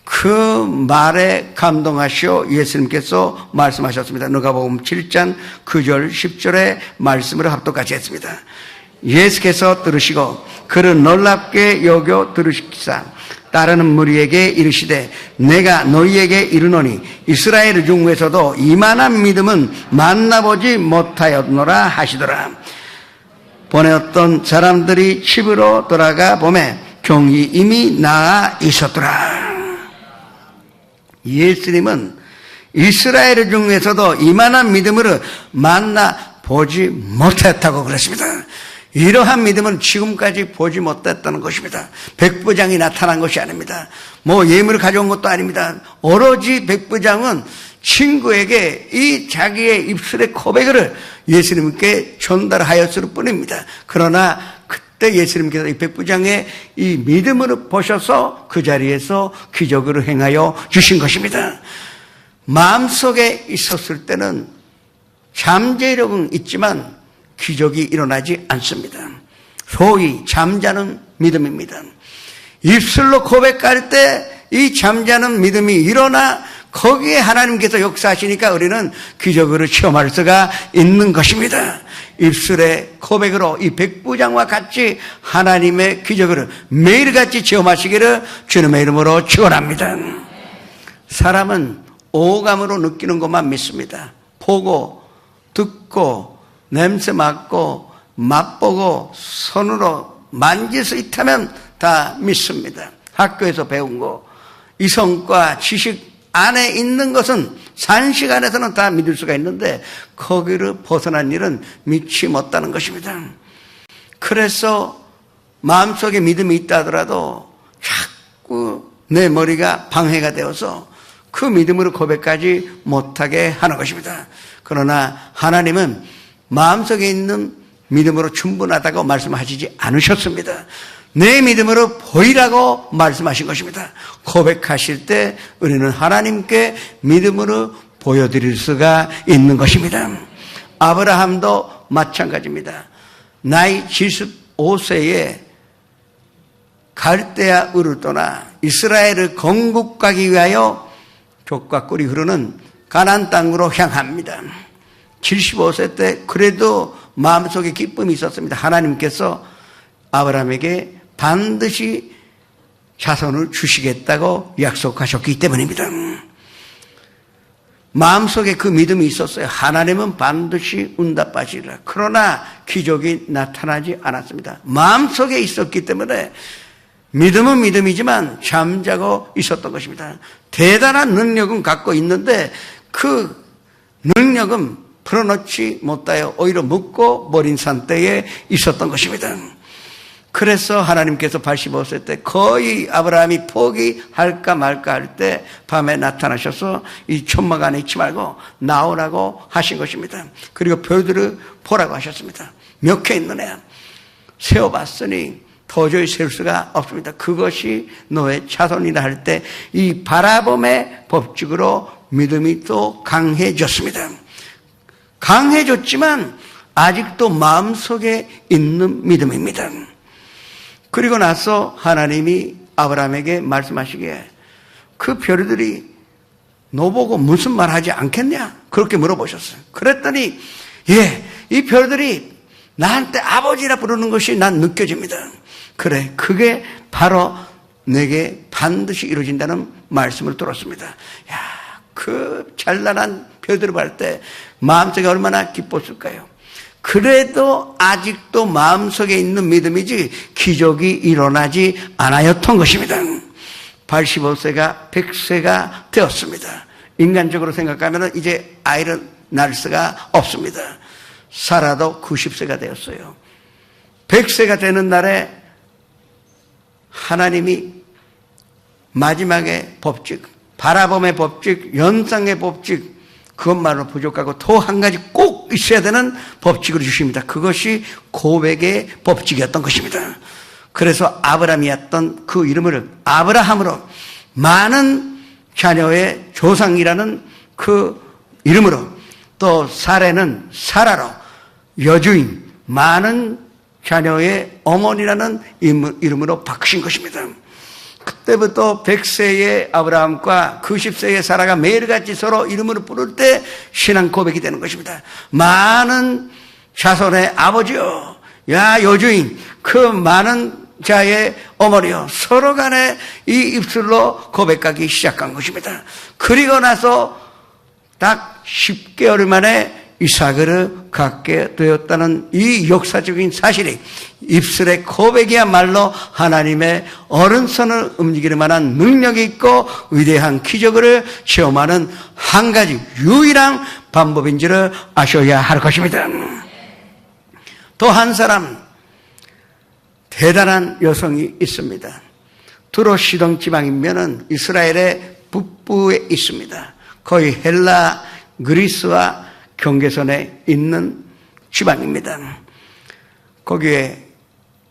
F: 그 말에 감동하시어 예수님께서 말씀하셨습니다. 누가복음 7장 9절 10절의 말씀을 합독같이 했습니다. 예수께서 들으시고 그를 놀랍게 여겨 들으시기사 따르는 무리에게 이르시되 내가 너희에게 이르노니 이스라엘 중에서도 이만한 믿음은 만나보지 못하였노라 하시더라. 보내었던 사람들이 집으로 돌아가 보매 종이 이미 나아 있었더라. 예수님은 이스라엘 중에서도 이만한 믿음을 만나보지 못했다고 그랬습니다. 이러한 믿음은 지금까지 보지 못했다는 것입니다. 백부장이 나타난 것이 아닙니다. 뭐 예물을 가져온 것도 아닙니다. 오로지 백부장은 친구에게 이 자기의 입술의 고백을 예수님께 전달하였을 뿐입니다. 그러나 그때 예수님께서 이 백부장의 이 믿음을 보셔서 그 자리에서 기적을 행하여 주신 것입니다. 마음속에 있었을 때는 잠재력은 있지만 기적이 일어나지 않습니다. 소위 잠자는 믿음입니다. 입술로 고백할 때 이 잠자는 믿음이 일어나 거기에 하나님께서 역사하시니까 우리는 기적을 체험할 수가 있는 것입니다. 입술의 고백으로 이 백부장과 같이 하나님의 기적을 매일같이 체험하시기를 주님의 이름으로 축원합니다. 사람은 오감으로 느끼는 것만 믿습니다. 보고 듣고 냄새 맡고 맛보고 손으로 만질 수 있다면 다 믿습니다. 학교에서 배운 거 이성과 지식 안에 있는 것은 산시간에서는 다 믿을 수가 있는데 거기를 벗어난 일은 믿지 못하는 것입니다. 그래서 마음속에 믿음이 있다 하더라도 자꾸 내 머리가 방해가 되어서 그 믿음으로 고백하지 못하게 하는 것입니다. 그러나 하나님은 마음속에 있는 믿음으로 충분하다고 말씀하시지 않으셨습니다. 내 믿음으로 보이라고 말씀하신 것입니다. 고백하실 때 우리는 하나님께 믿음으로 보여드릴 수가 있는 것입니다. 아브라함도 마찬가지입니다. 나이 75세에 갈대아 우르 떠나 이스라엘을 건국하기 위하여 족과 꿀이 흐르는 가나안 땅으로 향합니다. 75세 때 그래도 마음속에 기쁨이 있었습니다. 하나님께서 아브라함에게 반드시 자손을 주시겠다고 약속하셨기 때문입니다. 마음속에 그 믿음이 있었어요. 하나님은 반드시 응답하시리라. 그러나 기적이 나타나지 않았습니다. 마음속에 있었기 때문에 믿음은 믿음이지만 잠자고 있었던 것입니다. 대단한 능력은 갖고 있는데 그 능력은 풀어놓지 못하여 오히려 묵고 버린 상태에 있었던 것입니다. 그래서 하나님께서 85세 때 거의 아브라함이 포기할까 말까 할 때 밤에 나타나셔서 이 천막 안에 있지 말고 나오라고 하신 것입니다. 그리고 별들을 보라고 하셨습니다. 몇 개 있느냐? 세어봤으니 도저히 셀 수가 없습니다. 그것이 너의 자손이라 할 때 이 바라봄의 법칙으로 믿음이 또 강해졌습니다. 강해졌지만 아직도 마음속에 있는 믿음입니다. 그리고 나서 하나님이 아브라함에게 말씀하시기에 그 별들이 너 보고 무슨 말 하지 않겠냐? 그렇게 물어보셨어요. 그랬더니 이 별들이 나한테 아버지라 부르는 것이 난 느껴집니다. 그래, 그게 바로 내게 반드시 이루어진다는 말씀을 들었습니다. 야, 그 찬란한 별들을 볼 때 마음속에 얼마나 기뻤을까요? 그래도 아직도 마음속에 있는 믿음이지 기적이 일어나지 않았던 것입니다. 85세가 100세가 되었습니다. 인간적으로 생각하면 이제 아이를 낳을 수가 없습니다. 사라도 90세가 되었어요. 100세가 되는 날에 하나님이 마지막에 법칙, 바라봄의 법칙, 연상의 법칙, 그것만으로 부족하고 또 한 가지 꼭 있어야 되는 법칙을 주십니다. 그것이 고백의 법칙이었던 것입니다. 그래서 아브라함이었던 그 이름을 아브라함으로, 많은 자녀의 조상이라는 그 이름으로, 또 사레는 사라로, 여주인, 많은 자녀의 어머니라는 이름으로 바꾸신 것입니다. 그때부터 100세의 아브라함과 90세의 사라가 매일같이 서로 이름으로 부를 때 신앙 고백이 되는 것입니다. 많은 자손의 아버지요, 야 여주인, 그 많은 자의 어머니요, 서로 간에 이 입술로 고백하기 시작한 것입니다. 그리고 나서 딱 10개월 만에 이삭을 갖게 되었다는 이 역사적인 사실이, 입술의 고백이야말로 하나님의 어른선을 움직이는 만한 능력이 있고 위대한 기적을 체험하는 한 가지 유일한 방법인지를 아셔야 할 것입니다. 또 한 사람, 대단한 여성이 있습니다. 두로시동 지방이면은 이스라엘의 북부에 있습니다. 거의 헬라, 그리스와 경계선에 있는 지방입니다. 거기에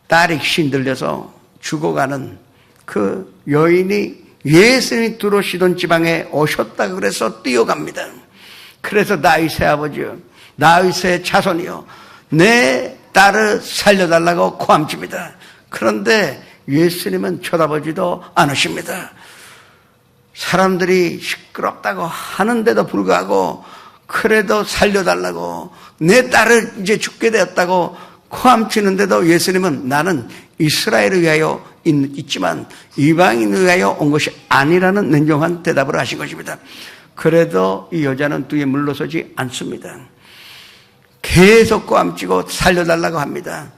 F: 딸이 신들려서 죽어가는 그 여인이 예수님이 두로시돈 지방에 오셨다고 그래서 뛰어갑니다. 그래서 다윗의 아버지요, 다윗의 자손이요, 내 딸을 살려달라고 고함칩니다. 그런데 예수님은 쳐다보지도 않으십니다. 사람들이 시끄럽다고 하는데도 불구하고 그래도 살려달라고, 내 딸을 이제 죽게 되었다고 코함치는데도 예수님은 나는 이스라엘을 위하여 있지만 이방인을 위하여 온 것이 아니라는 냉정한 대답을 하신 것입니다. 그래도 이 여자는 뒤에 물러서지 않습니다. 계속 꼬함치고 살려달라고 합니다.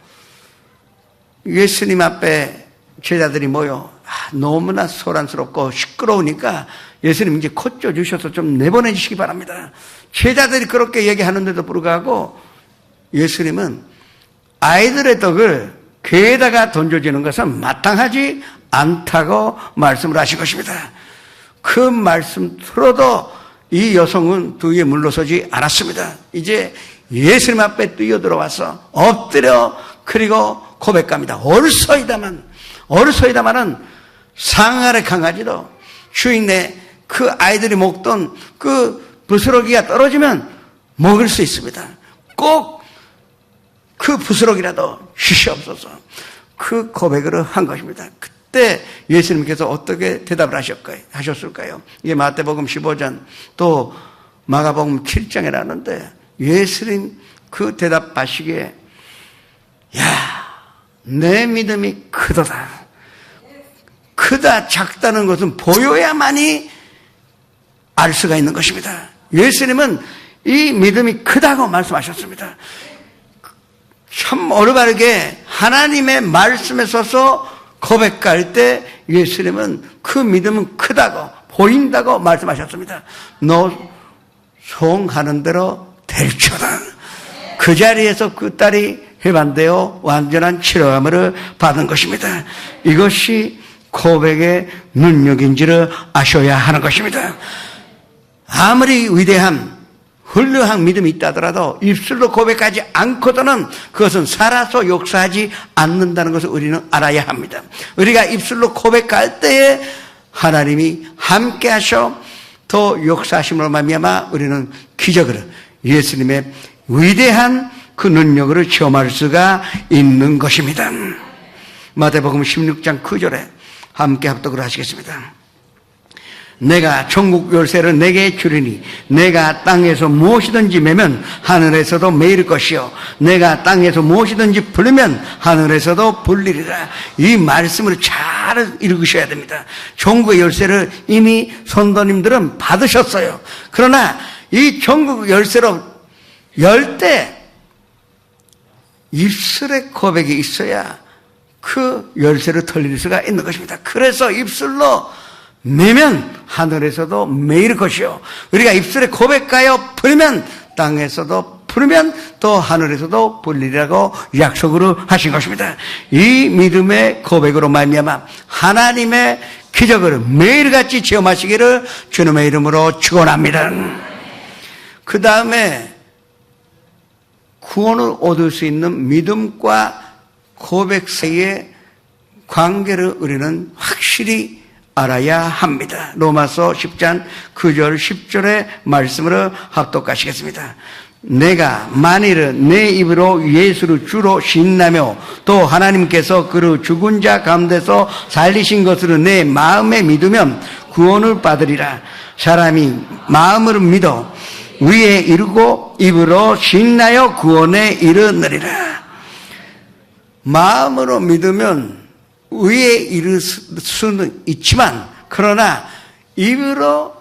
F: 예수님 앞에 제자들이 모여 너무나 소란스럽고 시끄러우니까 예수님 이제 콧줘 주셔서 좀 내보내 주시기 바랍니다. 제자들이 그렇게 얘기하는데도 불구하고 예수님은 아이들의 떡을 괴에다가 던져주는 것은 마땅하지 않다고 말씀을 하신 것입니다. 그 말씀 들어도 이 여성은 뒤에 물러서지 않았습니다. 이제 예수님 앞에 뛰어들어와서 엎드려 그리고 고백합니다. 어르서이다마는 상아의 강아지도 주인의 그 아이들이 먹던 그 부스러기가 떨어지면 먹을 수 있습니다. 꼭 그 부스러기라도 주시옵소서. 그 고백을 한 것입니다. 그때 예수님께서 어떻게 대답을 하셨을까요? 이게 마태복음 15장 또 마가복음 7장에 나오는데 예수님 그 대답하시기에 내 믿음이 크도다. 크다 작다는 것은 보여야만이 알 수가 있는 것입니다. 예수님은 이 믿음이 크다고 말씀하셨습니다. 참 올바르게 하나님의 말씀에 서서 고백할 때 예수님은 그 믿음은 크다고 보인다고 말씀하셨습니다. 너 소원하는 대로 될지어다. 그 자리에서 그 딸이 해반되어 완전한 치료함을 받은 것입니다. 이것이 고백의 능력인지를 아셔야 하는 것입니다. 아무리 위대한 훌륭한 믿음이 있다 하더라도 입술로 고백하지 않고서는 그것은 살아서 역사하지 않는다는 것을 우리는 알아야 합니다. 우리가 입술로 고백할 때에 하나님이 함께 하셔 더 역사하심으로 말미암아 우리는 기적을, 예수님의 위대한 그 능력을 체험할 수가 있는 것입니다. 마태복음 16장 9절에 함께 합독을 하시겠습니다. 내가 천국 열쇠를 내게 주리니 내가 땅에서 무엇이든지 매면 하늘에서도 매일 것이요 내가 땅에서 무엇이든지 풀리면 하늘에서도 풀리리라. 이 말씀을 잘 읽으셔야 됩니다. 천국의 열쇠를 이미 선도님들은 받으셨어요. 그러나 이 천국 열쇠로 열 때 입술의 고백이 있어야 그 열쇠를 털릴 수가 있는 것입니다. 그래서 입술로 매면 하늘에서도 매일 것이요 우리가 입술에 고백하여 풀면 땅에서도 베풀으면 또 하늘에서도 불리라고 약속으로 하신 것입니다. 이 믿음의 고백으로 말미암아 하나님의 기적을 매일같이 체험하시기를 주님의 이름으로 축원합니다. 그 다음에 구원을 얻을 수 있는 믿음과 고백 사이의 관계를 우리는 확실히 알아야 합니다. 로마서 10장 9절 10절의 말씀으로 합독하시겠습니다. 내가 만일은 내 입으로 예수를 주로 신나며 또 하나님께서 그를 죽은 자 가운데서 살리신 것으로 내 마음에 믿으면 구원을 받으리라. 사람이 마음으로 믿어 위에 이르고 입으로 신나여 구원에 이르느니라. 마음으로 믿으면 위에 이를 수는 있지만 그러나 입으로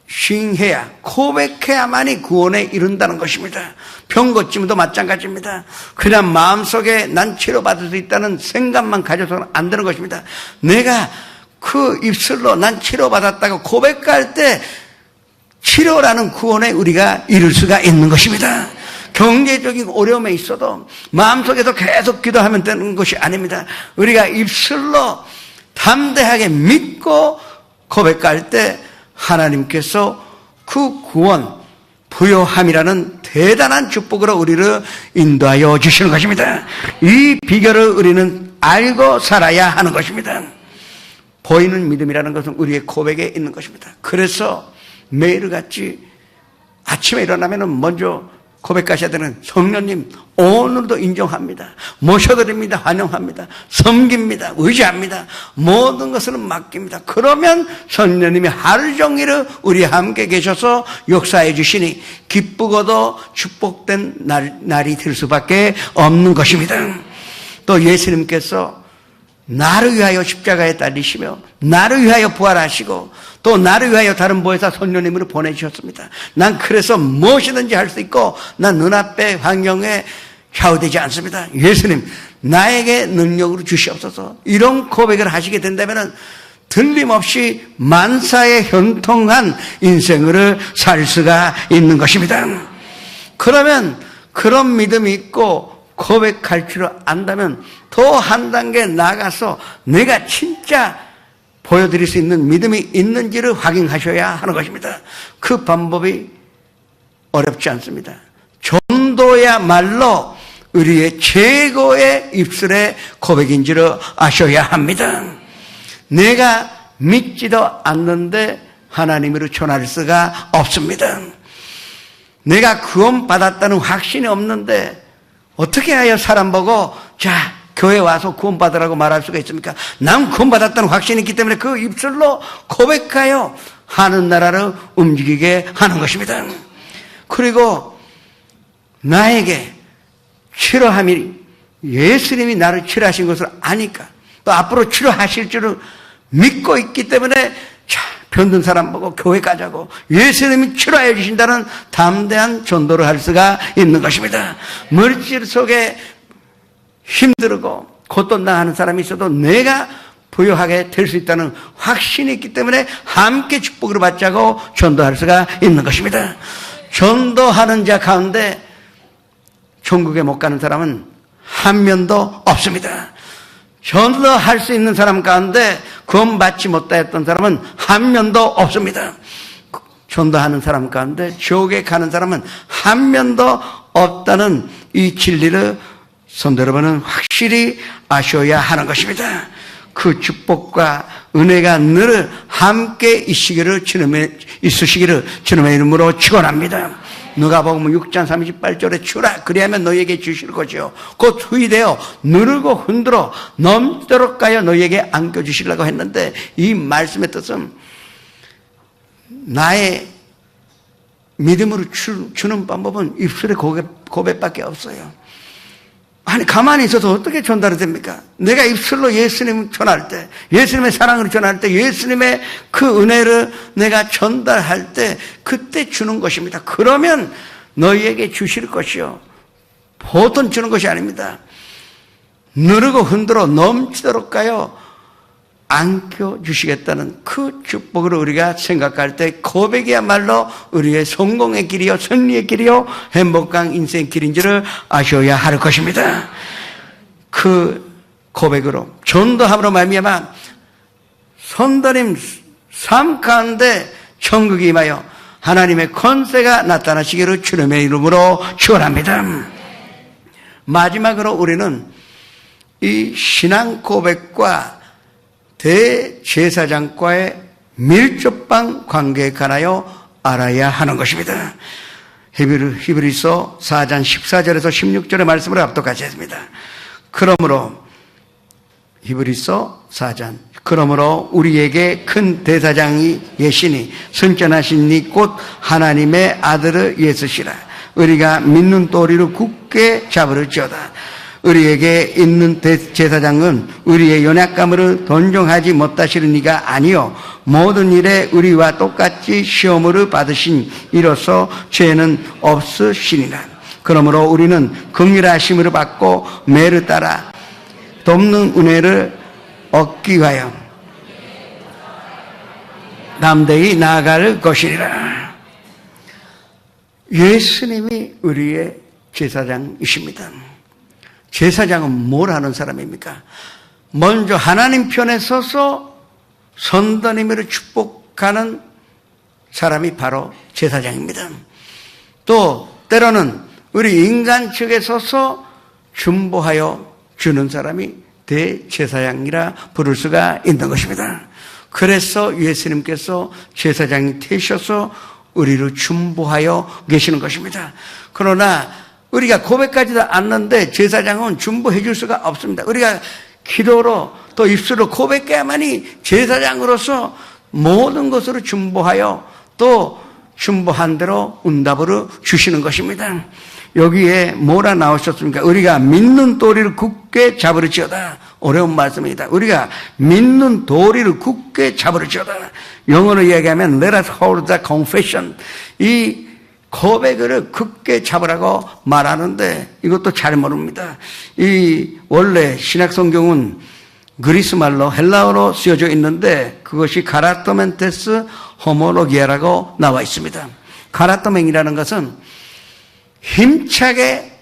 F: 싱해야 고백해야만이 구원에 이른다는 것입니다. 병 고침도 마찬가지입니다. 그냥 마음속에 난 치료받을 수 있다는 생각만 가져서는 안 되는 것입니다. 내가 그 입술로 난 치료받았다고 고백할 때 치료라는 구원에 우리가 이룰 수가 있는 것입니다. 경제적인 어려움에 있어도 마음속에서 계속 기도하면 되는 것이 아닙니다. 우리가 입술로 담대하게 믿고 고백할 때 하나님께서 그 구원, 부요함이라는 대단한 축복으로 우리를 인도하여 주시는 것입니다. 이 비결을 우리는 알고 살아야 하는 것입니다. 보이는 믿음이라는 것은 우리의 고백에 있는 것입니다. 그래서 매일같이 아침에 일어나면 먼저 고백하셔야 되는 성령님 오늘도 인정합니다. 모셔드립니다. 환영합니다. 섬깁니다. 의지합니다. 모든 것을 맡깁니다. 그러면 성령님이 하루 종일 우리와 함께 계셔서 역사해 주시니 기쁘고도 축복된 날이 될 수밖에 없는 것입니다. 또 예수님께서 나를 위하여 십자가에 달리시며 나를 위하여 부활하시고 또 나를 위하여 다른 보혜사 성령님을 보내주셨습니다. 난 그래서 무엇이든지 할 수 있고 난 눈앞에 환경에 좌우되지 않습니다. 예수님 나에게 능력으로 주시옵소서. 이런 고백을 하시게 된다면 틀림없이 만사에 형통한 인생을 살 수가 있는 것입니다. 그러면 그런 믿음이 있고 고백할 줄 안다면 더 한 단계 나가서 내가 진짜 보여드릴 수 있는 믿음이 있는지를 확인하셔야 하는 것입니다. 그 방법이 어렵지 않습니다. 전도야말로 우리의 최고의 입술의 고백인지를 아셔야 합니다. 내가 믿지도 않는데 하나님으로 전할 수가 없습니다. 내가 구원받았다는 확신이 없는데 어떻게 하여 사람 보고 자 교회 와서 구원받으라고 말할 수가 있습니까? 난 구원받았다는 확신이 있기 때문에 그 입술로 고백하여 하는 나라를 움직이게 하는 것입니다. 그리고 나에게 치료함이 예수님이 나를 치료하신 것을 아니까 또 앞으로 치료하실 줄을 믿고 있기 때문에 자 병든 사람 보고 교회 가자고 예수님이 치료해 주신다는 담대한 전도를 할 수가 있는 것입니다. 물질 속에 힘들고 고통당하는 사람이 있어도 내가 부유하게 될 수 있다는 확신이 있기 때문에 함께 축복을 받자고 전도할 수가 있는 것입니다. 전도하는 자 가운데 천국에 못 가는 사람은 한 명도 없습니다. 전도할 수 있는 사람 가운데 구원받지 못했던 사람은 한 명도 없습니다. 전도하는 사람 가운데 지옥에 가는 사람은 한 명도 없다는 이 진리를 성도 여러분은 확실히 아셔야 하는 것입니다. 그 축복과 은혜가 늘 함께 있으시기를 주님의 이름으로 축원합니다. 누가복음 6장 38절에 주라 그리하면 너희에게 주실 것이요 곧 후이되어 누르고 흔들어 넘도록 가여 너희에게 안겨주시려고 했는데 이 말씀의 뜻은 나의 믿음으로 주는 방법은 입술의 고백밖에 없어요. 아니 가만히 있어서 어떻게 전달이 됩니까? 내가 입술로 예수님을 전할 때 예수님의 사랑을 전할 때 예수님의 그 은혜를 내가 전달할 때 그때 주는 것입니다. 그러면 너희에게 주실 것이요 보통 주는 것이 아닙니다. 누르고 흔들어 넘치도록 가요 안겨주시겠다는 그 축복을 우리가 생각할 때 고백이야말로 우리의 성공의 길이요, 승리의 길이요, 행복한 인생의 길인 줄을 아셔야 할 것입니다. 그 고백으로, 전도함으로 말미암아 선도님 삶 가운데 천국이 임하여 하나님의 권세가 나타나시기를 주님의 이름으로 축원합니다. 마지막으로 우리는 이 신앙 고백과 대제사장과의 밀접한 관계에 관하여 알아야 하는 것입니다. 히브리서 4장 14절에서 16절의 말씀을 압독하지 했습니다. 그러므로 히브리서 4장, 그러므로 우리에게 큰 대사장이 계시니 선전하신 이 곧 하나님의 아들을 예수시라. 우리가 믿는 도리를 굳게 잡으려지어다. 우리에게 있는 대제사장은 우리의 연약함을 동정하지 못하시는 이가 아니요 모든 일에 우리와 똑같이 시험을 받으신 이로써 죄는 없으시니라. 그러므로 우리는 긍휼하심을 받고 매를 따라 돕는 은혜를 얻기 위하여 담대히 나아갈 것이니라. 예수님이 우리의 제사장이십니다. 제사장은 뭘 하는 사람입니까? 먼저 하나님 편에 서서 선도님을 축복하는 사람이 바로 제사장입니다. 또 때로는 우리 인간 측에 서서 중보하여 주는 사람이 대제사장이라 부를 수가 있는 것입니다. 그래서 예수님께서 제사장이 되셔서 우리를 중보하여 계시는 것입니다. 그러나 우리가 고백하지도 않는데 제사장은 중보해 줄 수가 없습니다. 우리가 기도로 또 입술로 고백해야만이 제사장으로서 모든 것으로 중보하여 또 중보한 대로 응답을 주시는 것입니다. 여기에 뭐라 나오셨습니까? 우리가 믿는 도리를 굳게 잡으려지어다. 어려운 말씀입니다. 우리가 믿는 도리를 굳게 잡으려지어다. 영어로 이야기하면 let us hold the confession. 이 고백을 굳게 잡으라고 말하는데 이것도 잘 모릅니다. 이 원래 신약 성경은 그리스 말로 헬라어로 쓰여져 있는데 그것이 카라토멘테스 호모로기아라고 나와 있습니다. 카라토멘이라는 것은 힘차게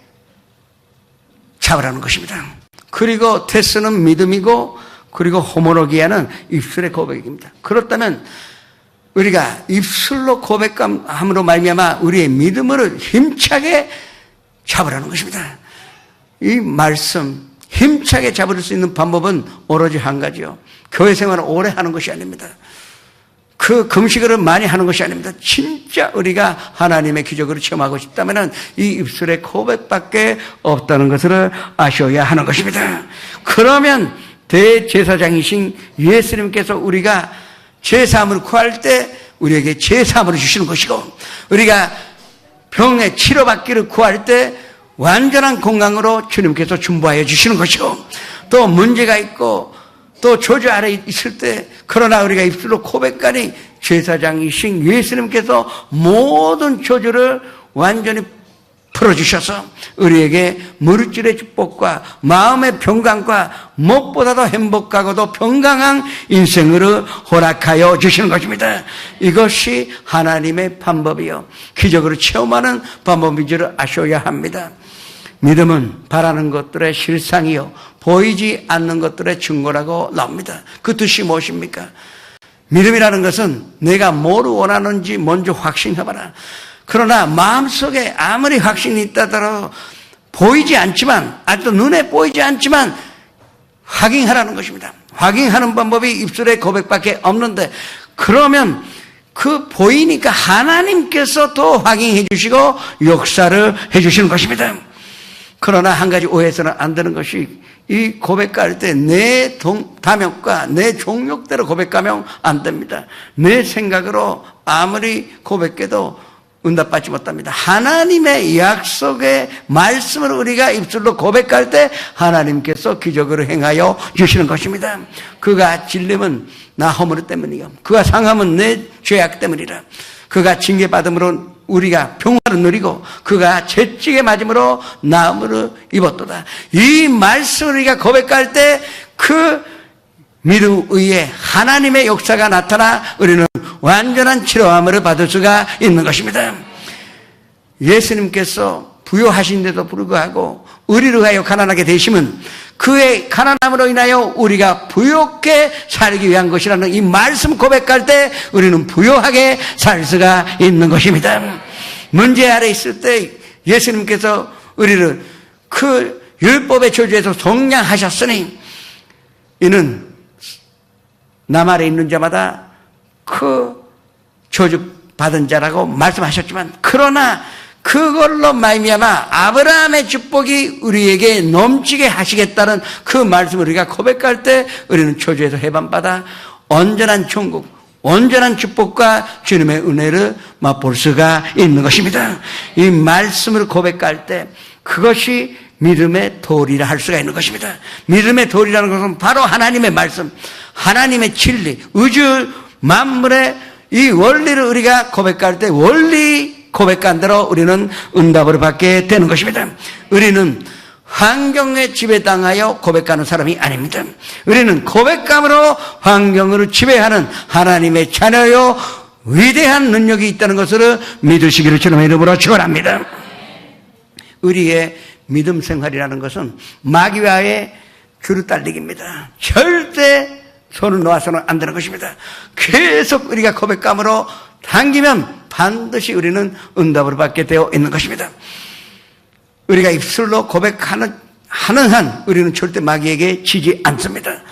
F: 잡으라는 것입니다. 그리고 테스는 믿음이고 그리고 호모로기아는 입술의 고백입니다. 그렇다면 우리가 입술로 고백함으로 말미암아 우리의 믿음을 힘차게 잡으라는 것입니다. 이 말씀 힘차게 잡을 수 있는 방법은 오로지 한 가지요. 교회 생활을 오래 하는 것이 아닙니다. 그 금식을 많이 하는 것이 아닙니다. 진짜 우리가 하나님의 기적을 체험하고 싶다면 이 입술의 고백밖에 없다는 것을 아셔야 하는 것입니다. 그러면 대제사장이신 예수님께서 우리가 제사함을 구할 때 우리에게 제사함을 주시는 것이고 우리가 병의 치료받기를 구할 때 완전한 건강으로 주님께서 중보하여 주시는 것이고 또 문제가 있고 또 저주 아래 있을 때 그러나 우리가 입술로 고백하니 제사장이신 예수님께서 모든 저주를 완전히 풀어주셔서 우리에게 물질의 축복과 마음의 평강과 무엇보다도 행복하고도 건강한 인생으로 허락하여 주시는 것입니다. 이것이 하나님의 방법이요 기적으로 체험하는 방법인 줄 아셔야 합니다. 믿음은 바라는 것들의 실상이요 보이지 않는 것들의 증거라고 나옵니다. 그 뜻이 무엇입니까? 믿음이라는 것은 내가 뭘 원하는지 먼저 확신해봐라. 그러나 마음속에 아무리 확신이 있다더라도 보이지 않지만 아직도 눈에 보이지 않지만 확인하라는 것입니다. 확인하는 방법이 입술의 고백밖에 없는데 그러면 그 보이니까 하나님께서 또 확인해 주시고 역사를 해 주시는 것입니다. 그러나 한 가지 오해해서는 안 되는 것이 이 고백할 때 내 담역과 내 종욕대로 고백하면 안 됩니다. 내 생각으로 아무리 고백해도 응답받지 못합니다. 하나님의 약속의 말씀을 우리가 입술로 고백할 때 하나님께서 기적으로 행하여 주시는 것입니다. 그가 질림은 나 허물 때문이요 그가 상함은 내 죄악 때문이라. 그가 징계받음으로 우리가 평화를 누리고 그가 채찍에 맞음으로 나음을 입었도다. 이 말씀을 우리가 고백할 때 그 믿음 위에 하나님의 역사가 나타나 우리는 완전한 치료함을 받을 수가 있는 것입니다. 예수님께서 부요하신데도 불구하고 우리를 위하여 가난하게 되심은 그의 가난함으로 인하여 우리가 부요롭게 살기 위한 것이라는 이 말씀 고백할 때 우리는 부요하게 살 수가 있는 것입니다. 문제 아래 있을 때 예수님께서 우리를 그 율법의 저주에서 속량하셨으니 이는 남 아래 있는 자마다 그 저주 받은 자라고 말씀하셨지만, 그러나 그걸로 말미암아 아브라함의 축복이 우리에게 넘치게 하시겠다는 그 말씀을 우리가 고백할 때 우리는 저주에서 해방받아 온전한 천국, 온전한 축복과 주님의 은혜를 맛볼 수가 있는 것입니다. 이 말씀을 고백할 때 그것이 믿음의 도리라 할 수가 있는 것입니다. 믿음의 도리라는 것은 바로 하나님의 말씀, 하나님의 진리, 우주 만물의 이 원리를 우리가 고백할 때 원리 고백한 대로 우리는 응답을 받게 되는 것입니다. 우리는 환경에 지배당하여 고백하는 사람이 아닙니다. 우리는 고백감으로 환경을 지배하는 하나님의 자녀요 위대한 능력이 있다는 것을 믿으시기를 주님의 이름으로 축원합니다. 우리의 믿음 생활이라는 것은 마귀와의 줄을 달리기입니다. 절대 손을 놓아서는 안 되는 것입니다. 계속 우리가 고백감으로 당기면 반드시 우리는 응답을 받게 되어 있는 것입니다. 우리가 입술로 고백하는 한 우리는 절대 마귀에게 지지 않습니다.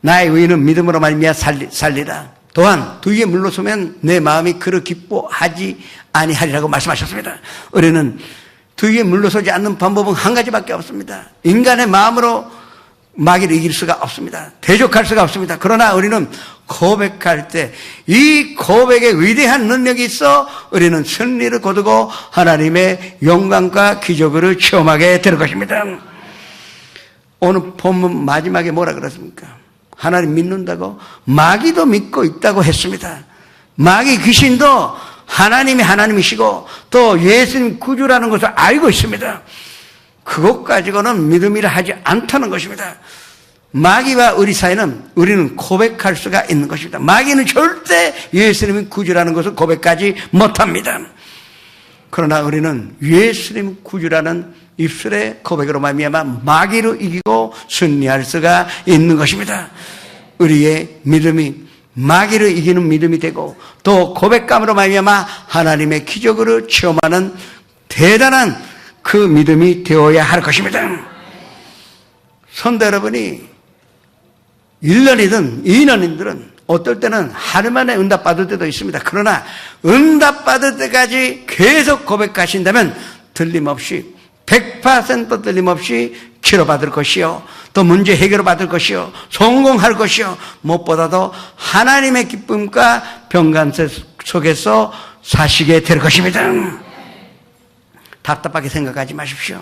F: 나의 의인은 믿음으로 말미암아 살리라. 또한 두 위에 물러서면 내 마음이 그를 기뻐하지 아니하리라고 말씀하셨습니다. 우리는 두 위에 물러서지 않는 방법은 한 가지밖에 없습니다. 인간의 마음으로 마귀를 이길 수가 없습니다. 대적할 수가 없습니다. 그러나 우리는 고백할 때 이 고백에 위대한 능력이 있어 우리는 승리를 거두고 하나님의 영광과 기적을 체험하게 될 것입니다. 오늘 본문 마지막에 뭐라 그랬습니까? 하나님 믿는다고 마귀도 믿고 있다고 했습니다. 마귀 귀신도 하나님이 하나님이시고 또 예수님 구주라는 것을 알고 있습니다. 그것 가지고는 믿음이라 하지 않다는 것입니다. 마귀와 우리 사이는 우리는 고백할 수가 있는 것입니다. 마귀는 절대 예수님이 구주라는 것을 고백하지 못합니다. 그러나 우리는 예수님 구주라는 입술의 고백으로 말미암아 마귀를 이기고 승리할 수가 있는 것입니다. 우리의 믿음이 마귀를 이기는 믿음이 되고 또 고백감으로 말미암아 하나님의 기적을 체험하는 대단한 그 믿음이 되어야 할 것입니다. 성도 여러분이 1년이든 2년이든 어떨 때는 하루 만에 응답받을 때도 있습니다. 그러나 응답받을 때까지 계속 고백하신다면 틀림없이 100% 틀림없이 치료받을 것이요 또 문제 해결을 받을 것이요 성공할 것이요 무엇보다도 하나님의 기쁨과 평강 속에서 사시게 될 것입니다. 답답하게 생각하지 마십시오.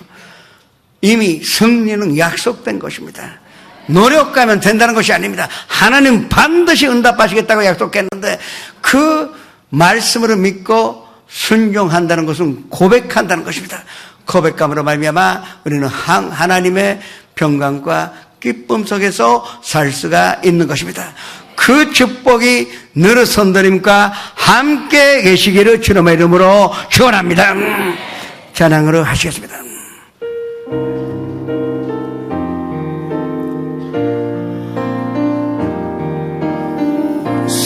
F: 이미 승리는 약속된 것입니다. 노력하면 된다는 것이 아닙니다. 하나님 반드시 응답하시겠다고 약속했는데 그 말씀으로 믿고 순종한다는 것은 고백한다는 것입니다. 고백감으로 말미암아 우리는 하나님의 평강과 기쁨 속에서 살 수가 있는 것입니다. 그 축복이 늘 성도님과 함께 계시기를 주님의 이름으로 축원합니다. 찬양으로 하시겠습니다.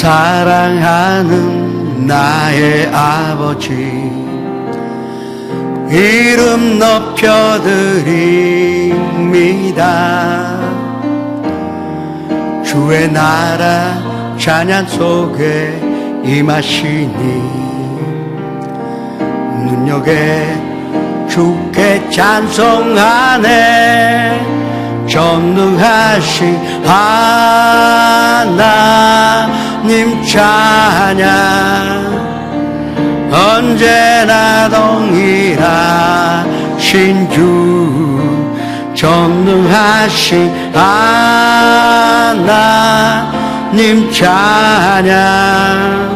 F: 사랑하는 나의 아버지 이름 높여드립니다. 주의 나라 찬양 속에 임하시니 눈여겨 주께 찬송하네. 전능하신 하나님 찬양 언제나 동일하신 주 전능하신 하나님 찬양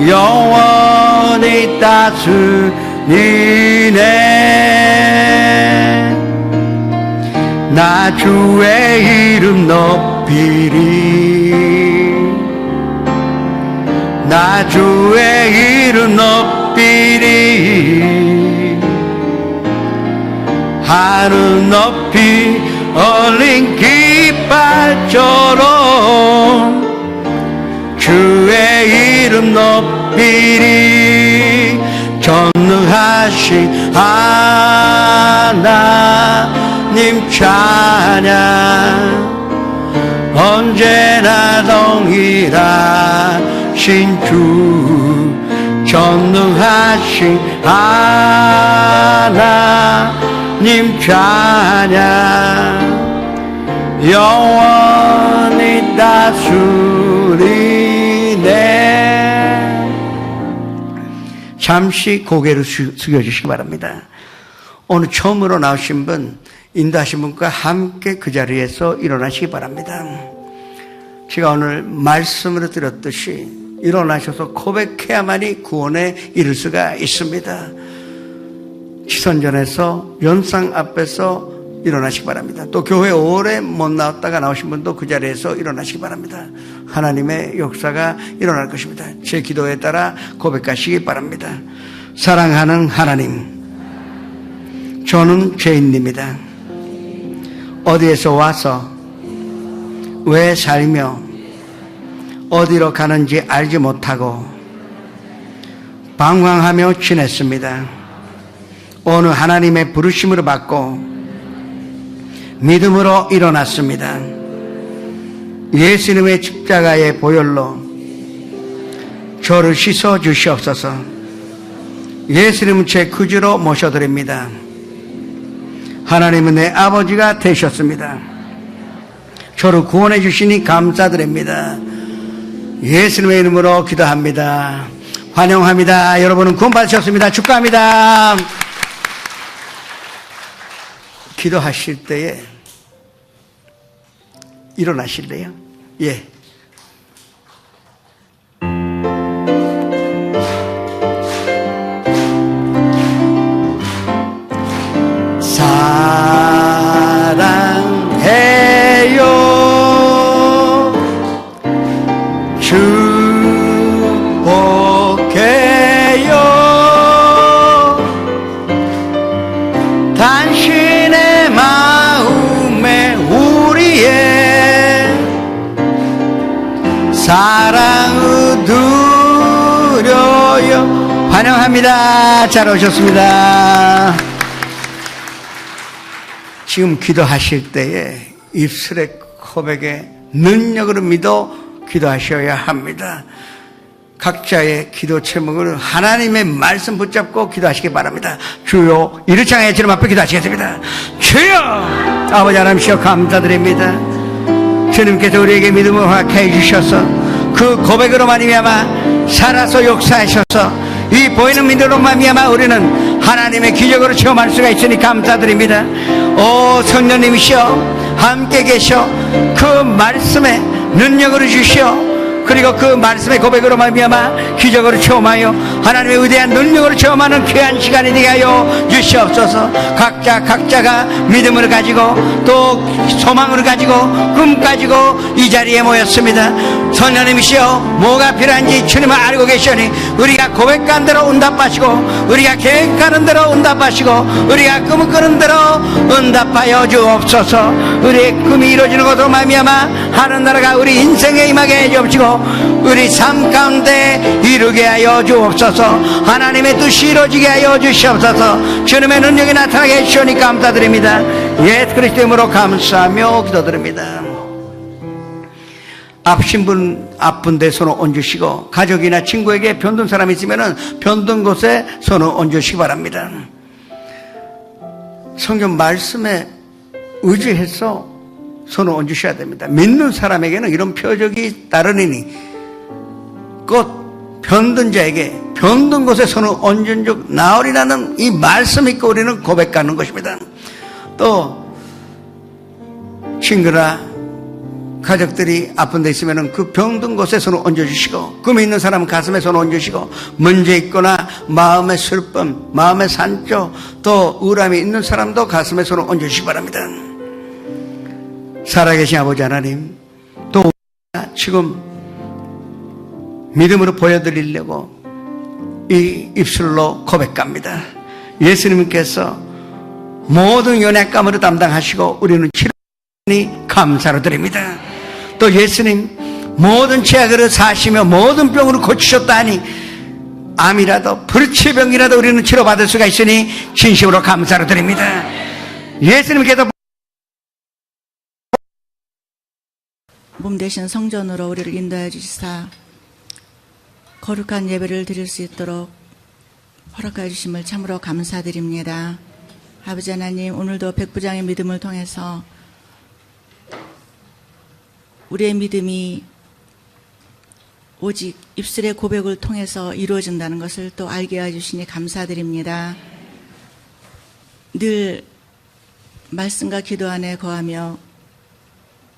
F: 영원히 다스리네. 나 주의 이름 높여 높이리 나 주의 이름 높이리 하늘 높이 얼린 깃발처럼 주의 이름 높이리 전능하신 하나님 찬양 언제나 동일하신 주 전능하신 하나님 찬양 영원히 다스리네. 잠시 고개를 숙여주시기 바랍니다. 오늘 처음으로 나오신 분, 인도하신 분과 함께 그 자리에서 일어나시기 바랍니다. 제가 오늘 말씀으로 드렸듯이 일어나셔서 고백해야만이 구원에 이를 수가 있습니다. 시선전에서 연상 앞에서 일어나시기 바랍니다. 또 교회 오래 못 나왔다가 나오신 분도 그 자리에서 일어나시기 바랍니다. 하나님의 역사가 일어날 것입니다. 제 기도에 따라 고백하시기 바랍니다. 사랑하는 하나님, 저는 죄인입니다. 어디에서 와서 왜 살며 어디로 가는지 알지 못하고 방황하며 지냈습니다. 오늘 하나님의 부르심으로 받고 믿음으로 일어났습니다. 예수님의 십자가의 보혈로 저를 씻어 주시옵소서. 예수님은 제 구주로 모셔드립니다. 하나님은 내 아버지가 되셨습니다. 저를 구원해 주시니 감사드립니다. 예수님의 이름으로 기도합니다. 환영합니다. 여러분은 구원받으셨습니다. 축하합니다. 기도하실 때에 일어나실래요? 예. 사랑해요. 축복해요. 당신의 마음에 우리의 사랑을 드려요. 환영합니다. 잘 오셨습니다. 지금 기도하실 때에 입술의 고백에 능력으로 믿어 기도하셔야 합니다. 각자의 기도 제목을 하나님의 말씀 붙잡고 기도하시기 바랍니다. 주여, 이를 향해 주님 앞에 기도하시겠습니다. 주여, 아버지 하나님이시여 감사드립니다. 주님께서 우리에게 믿음을 허락해 주셔서 그 고백으로 말미암아 살아서 역사하셔서 이 보이는 믿음으로 말미암아 우리는 하나님의 기적으로 체험할 수가 있으니 감사드립니다. 오 성령님이시여 함께 계셔 그 말씀에 능력을 주시어 그리고 그 말씀의 고백으로 말미암아 기적으로 체험하여 하나님의 위대한 능력으로 체험하는 귀한 시간이 되게 하여 주시옵소서. 각자가 믿음을 가지고 또 소망을 가지고 꿈 가지고 이 자리에 모였습니다. 성령님이시여 뭐가 필요한지 주님은 알고 계시니 우리가 고백한 대로 응답하시고 우리가 계획하는 대로 응답하시고 우리가 꿈을 꾸는 대로 응답하여 주옵소서. 우리의 꿈이 이루어지는 것으로 말미암아 하는 나라가 우리 인생에 임하게 해 주옵시고 우리 삶 가운데 이루게 하여 주옵소서. 하나님의 뜻이 이루어지게 하여 주시옵소서. 주님의 능력이 나타나게 해주시니 감사드립니다. 예수 그리스도 이름으로 감사하며 기도드립니다. 아프신 분 아픈데 손을 얹으시고 가족이나 친구에게 병든 사람이 있으면 병든 곳에 손을 얹으시기 바랍니다. 성경 말씀에 의지해서 손을 얹으셔야 됩니다. 믿는 사람에게는 이런 표적이 따르니 곧 병든 자에게 병든 곳에 손을 얹은 즉 나으리라는 이 말씀 믿고 우리는 고백하는 것입니다. 또 친구나 가족들이 아픈 데 있으면 그 병든 곳에 손을 얹어주시고 꿈이 있는 사람은 가슴에 손을 얹으시고 문제 있거나 마음의 슬픔, 마음의 산조 또 우울함이 있는 사람도 가슴에 손을 얹어주시기 바랍니다. 살아계신 아버지 하나님, 지금 믿음으로 보여드리려고 이 입술로 고백합니다. 예수님께서 모든 연약감으로 담당하시고 우리는 치료하니 감사로 드립니다. 또 예수님 모든 죄악으로 사시며 모든 병으로 고치셨다 하니 암이라도 불치병이라도 우리는 치료받을 수가 있으니 진심으로 감사로 드립니다. 예수님께서
H: 몸 대신 성전으로 우리를 인도해 주시사 거룩한 예배를 드릴 수 있도록 허락해 주심을 참으로 감사드립니다. 아버지 하나님, 오늘도 백부장의 믿음을 통해서 우리의 믿음이 오직 입술의 고백을 통해서 이루어진다는 것을 또 알게 해주시니 감사드립니다. 늘 말씀과 기도 안에 거하며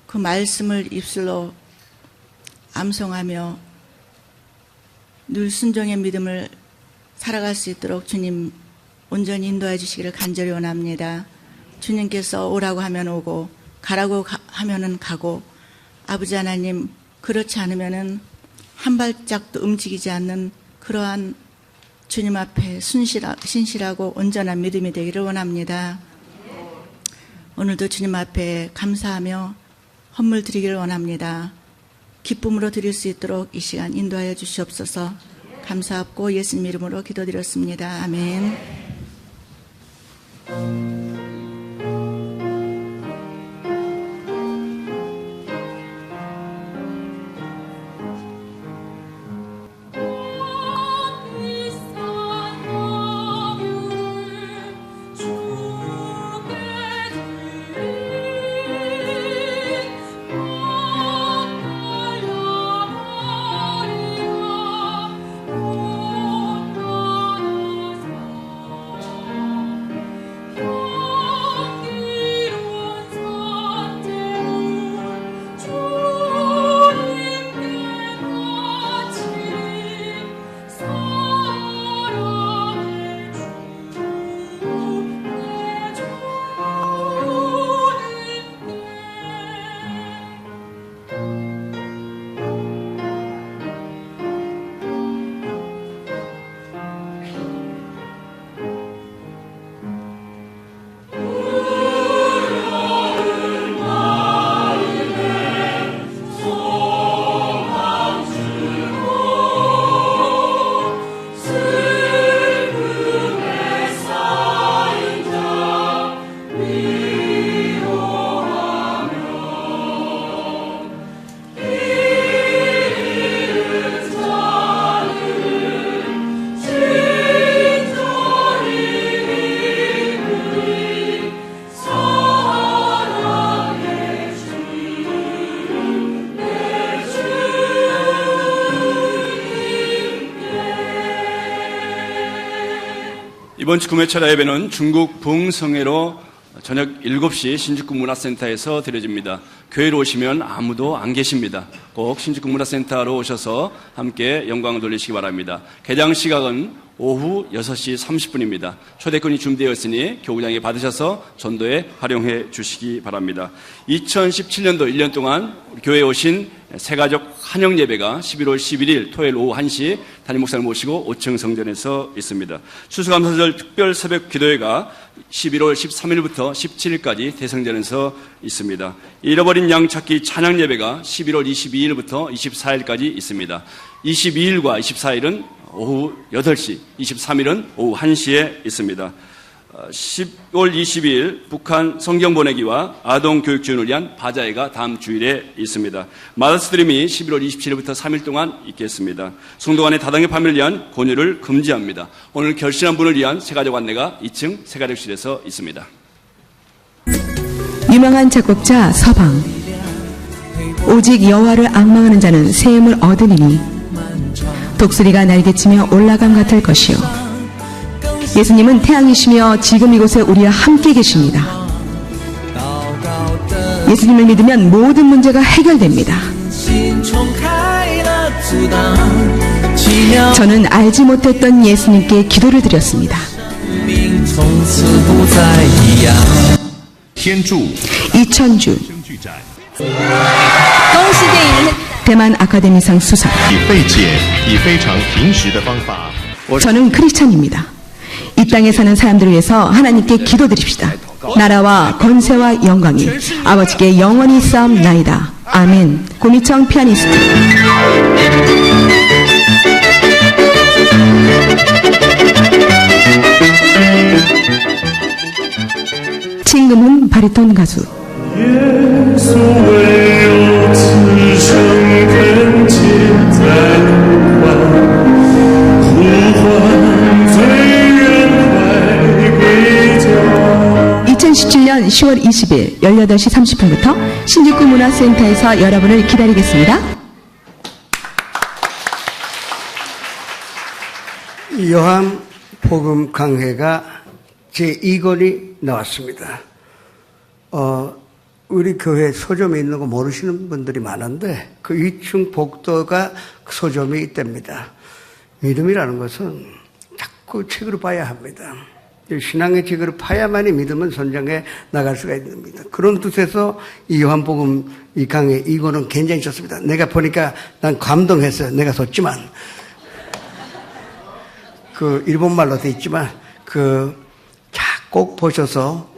H: 그 말씀을 입술로 암송하며 늘 순종의 믿음을 살아갈 수 있도록 주님 온전히 인도해 주시기를 간절히 원합니다. 주님께서 오라고 하면 오고 가라고 하면은 가고, 아버지 하나님 그렇지 않으면은 한 발짝도 움직이지 않는 그러한 주님 앞에 신실하고 온전한 믿음이 되기를 원합니다. 오늘도 주님 앞에 감사하며 헌물 드리기를 원합니다. 기쁨으로 드릴 수 있도록 이 시간 인도하여 주시옵소서. 감사하고 예수님 이름으로 기도드렸습니다. 아멘.
C: 이번 주 금요철야 예배는 중국 부흥성회로 저녁 7시 신주쿠 문화센터에서 드려집니다. 교회로 오시면 아무도 안 계십니다. 꼭 신주쿠 문화센터로 오셔서 함께 영광을 돌리시기 바랍니다. 개장 시각은 오후 6시 30분입니다. 초대권이 준비되어 있으니 교구장에 받으셔서 전도에 활용해 주시기 바랍니다. 2017년도 1년 동안 교회에 오신 새가족 환영 예배가 11월 11일 토요일 오후 1시 담임 목사를 모시고 5층 성전에서 있습니다. 추수감사절 특별 새벽 기도회가 11월 13일부터 17일까지 대성전에서 있습니다. 잃어버린 양 찾기 찬양 예배가 11월 22일부터 24일까지 있습니다. 22일과 24일은 오후 8시, 23일은 오후 1시에 있습니다. 10월 22일 북한 성경 보내기와 아동 교육 지원을 위한 바자회가 다음 주일에 있습니다. 마더스트림이 11월 27일부터 3일 동안 있겠습니다. 성도 간의 다단계 판매를 위한 권유를 금지합니다. 오늘 결신한 분을 위한 새가족 안내가 2층 새가족실에서 있습니다.
E: 유명한 작곡자 서방. 오직 여호와를 앙망하는 자는 새 힘을 얻으리니 독수리가 날개치며 올라감 같을 것이요. 예수님은 태양이시며 지금 이곳에 우리와 함께 계십니다. 예수님을 믿으면 모든 문제가 해결됩니다. 저는 알지 못했던 예수님께 기도를 드렸습니다. 이천주
I: 恭喜电影
E: 대만 아카데미상 수상.
I: 以费解，以非常平实的方法。
E: 저는 크리스찬입니다. 이 땅에 사는 사람들을 위해서 하나님께 기도드립시다. 나라와 권세와 영광이 아버지께 영원히 싸움나이다. 아멘. 고미청 피아니스트. 친금은 바리톤 가수. (2017년 10월 20일) 18시 30분부터 신직구 문화센터에서 여러분을 기다리겠습니다.
F: 요한 복음 강해가 제2권이 나왔습니다. 우리 교회 서점에 있는 거 모르시는 분들이 많은데 그 2층 복도가 서점이 있답니다. 믿음이라는 것은 자꾸 책으로 봐야 합니다. 신앙의 책으로 파야만이 믿음은 선장에 나갈 수가 있습니다. 그런 뜻에서 이 요한복음 이 강의 이거는 굉장히 좋습니다. 내가 보니까 난 감동했어요. 내가 썼지만 그 일본말로 돼 있지만 꼭 보셔서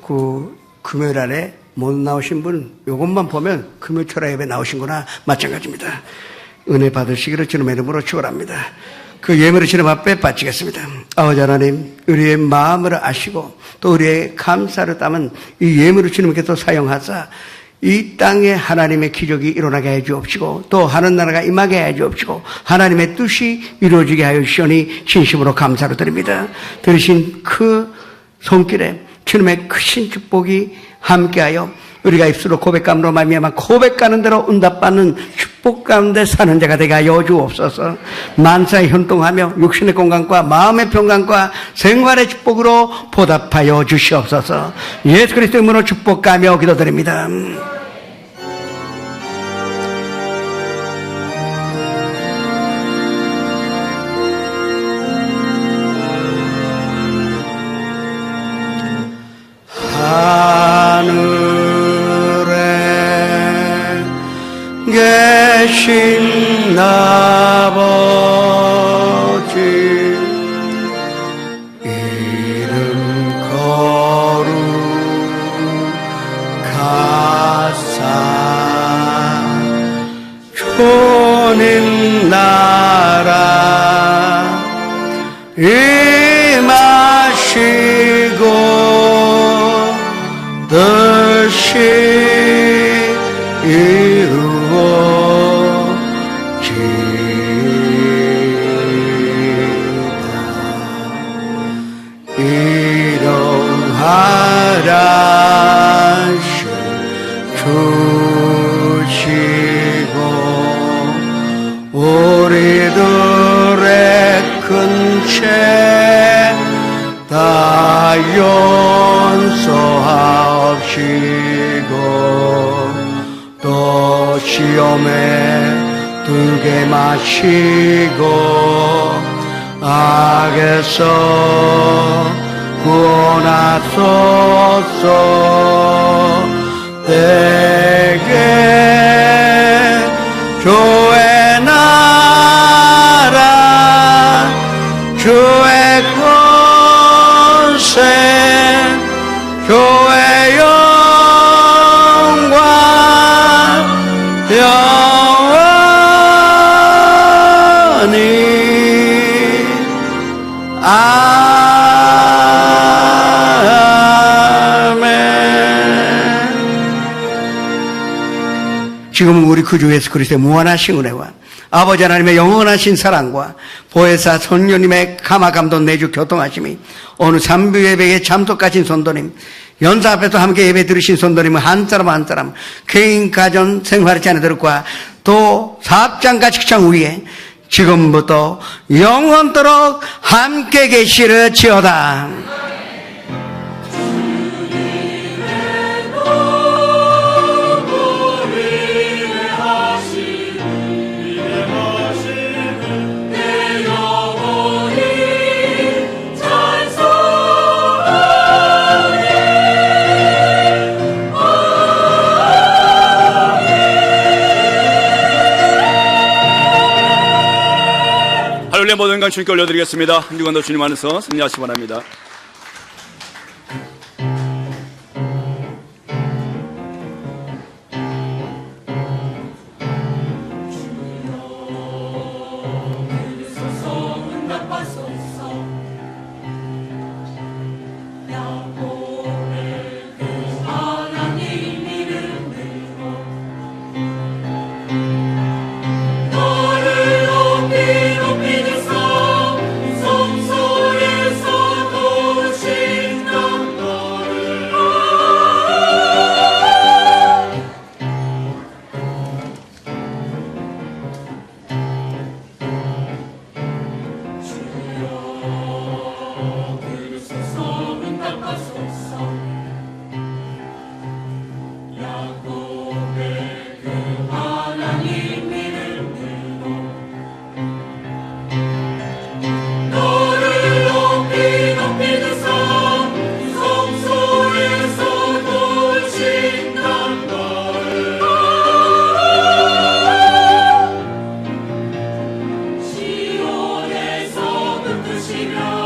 F: 금요일 안에 못 나오신 분 요것만 보면 금요일 철야 예배 나오신거나 마찬가지입니다. 은혜 받으시기를 주님의 이름으로 축원합니다. 그 예물을 주님 앞에 바치겠습니다. 아버지 하나님, 우리의 마음을 아시고 또 우리의 감사를 담은 이 예물을 주님께서 사용하사 이 땅에 하나님의 기적이 일어나게 해 주옵시고 또 하는 나라가 임하게 해 주옵시고 하나님의 뜻이 이루어지게 하여 주시오니 진심으로 감사를 드립니다. 들으신 그 손길에 주님의 크신 축복이 함께하여 우리가 입술로 고백감으로 말미암아 고백하는 대로 응답받는 축복 가운데 사는 자가 되게 하여 주옵소서. 만사에 현동하며 육신의 건강과 마음의 평강과 생활의 축복으로 보답하여 주시옵소서. 예수 그리스도의 이름으로 축복하며 기도드립니다. 하늘에 계신 아버지 이름 거룩하사 주님 나라 임하시고 뜻이 이루어지다. 일용하라 주시고 우리들의 큰 죄 다 용서하옵시고 또 시험에 들게 마시고 악에서 구원하소서. 내게 주의 나라 주의 권세 주의 영광 영원히 아멘. 지금 우리 구주 예수 그리스도의 무한하신 은혜와 아버지 하나님의 영원하신 사랑과 보혜사 성령님의 감화감동 내주 교통하심이 어느 삼부 예배에 참석하신 성도님, 연사 앞에서 함께 예배 들으신 성도님은 한 사람 한 사람 개인 가정 생활의 자녀들과 또 사업장과 직장 위에 지금부터 영원토록 함께 계시르지어다.
C: 모든 간 주님께 올려드리겠습니다. 한 주간도 주님 안에서 승리하시기 바랍니다.
B: 시온에서 눈 뜨시며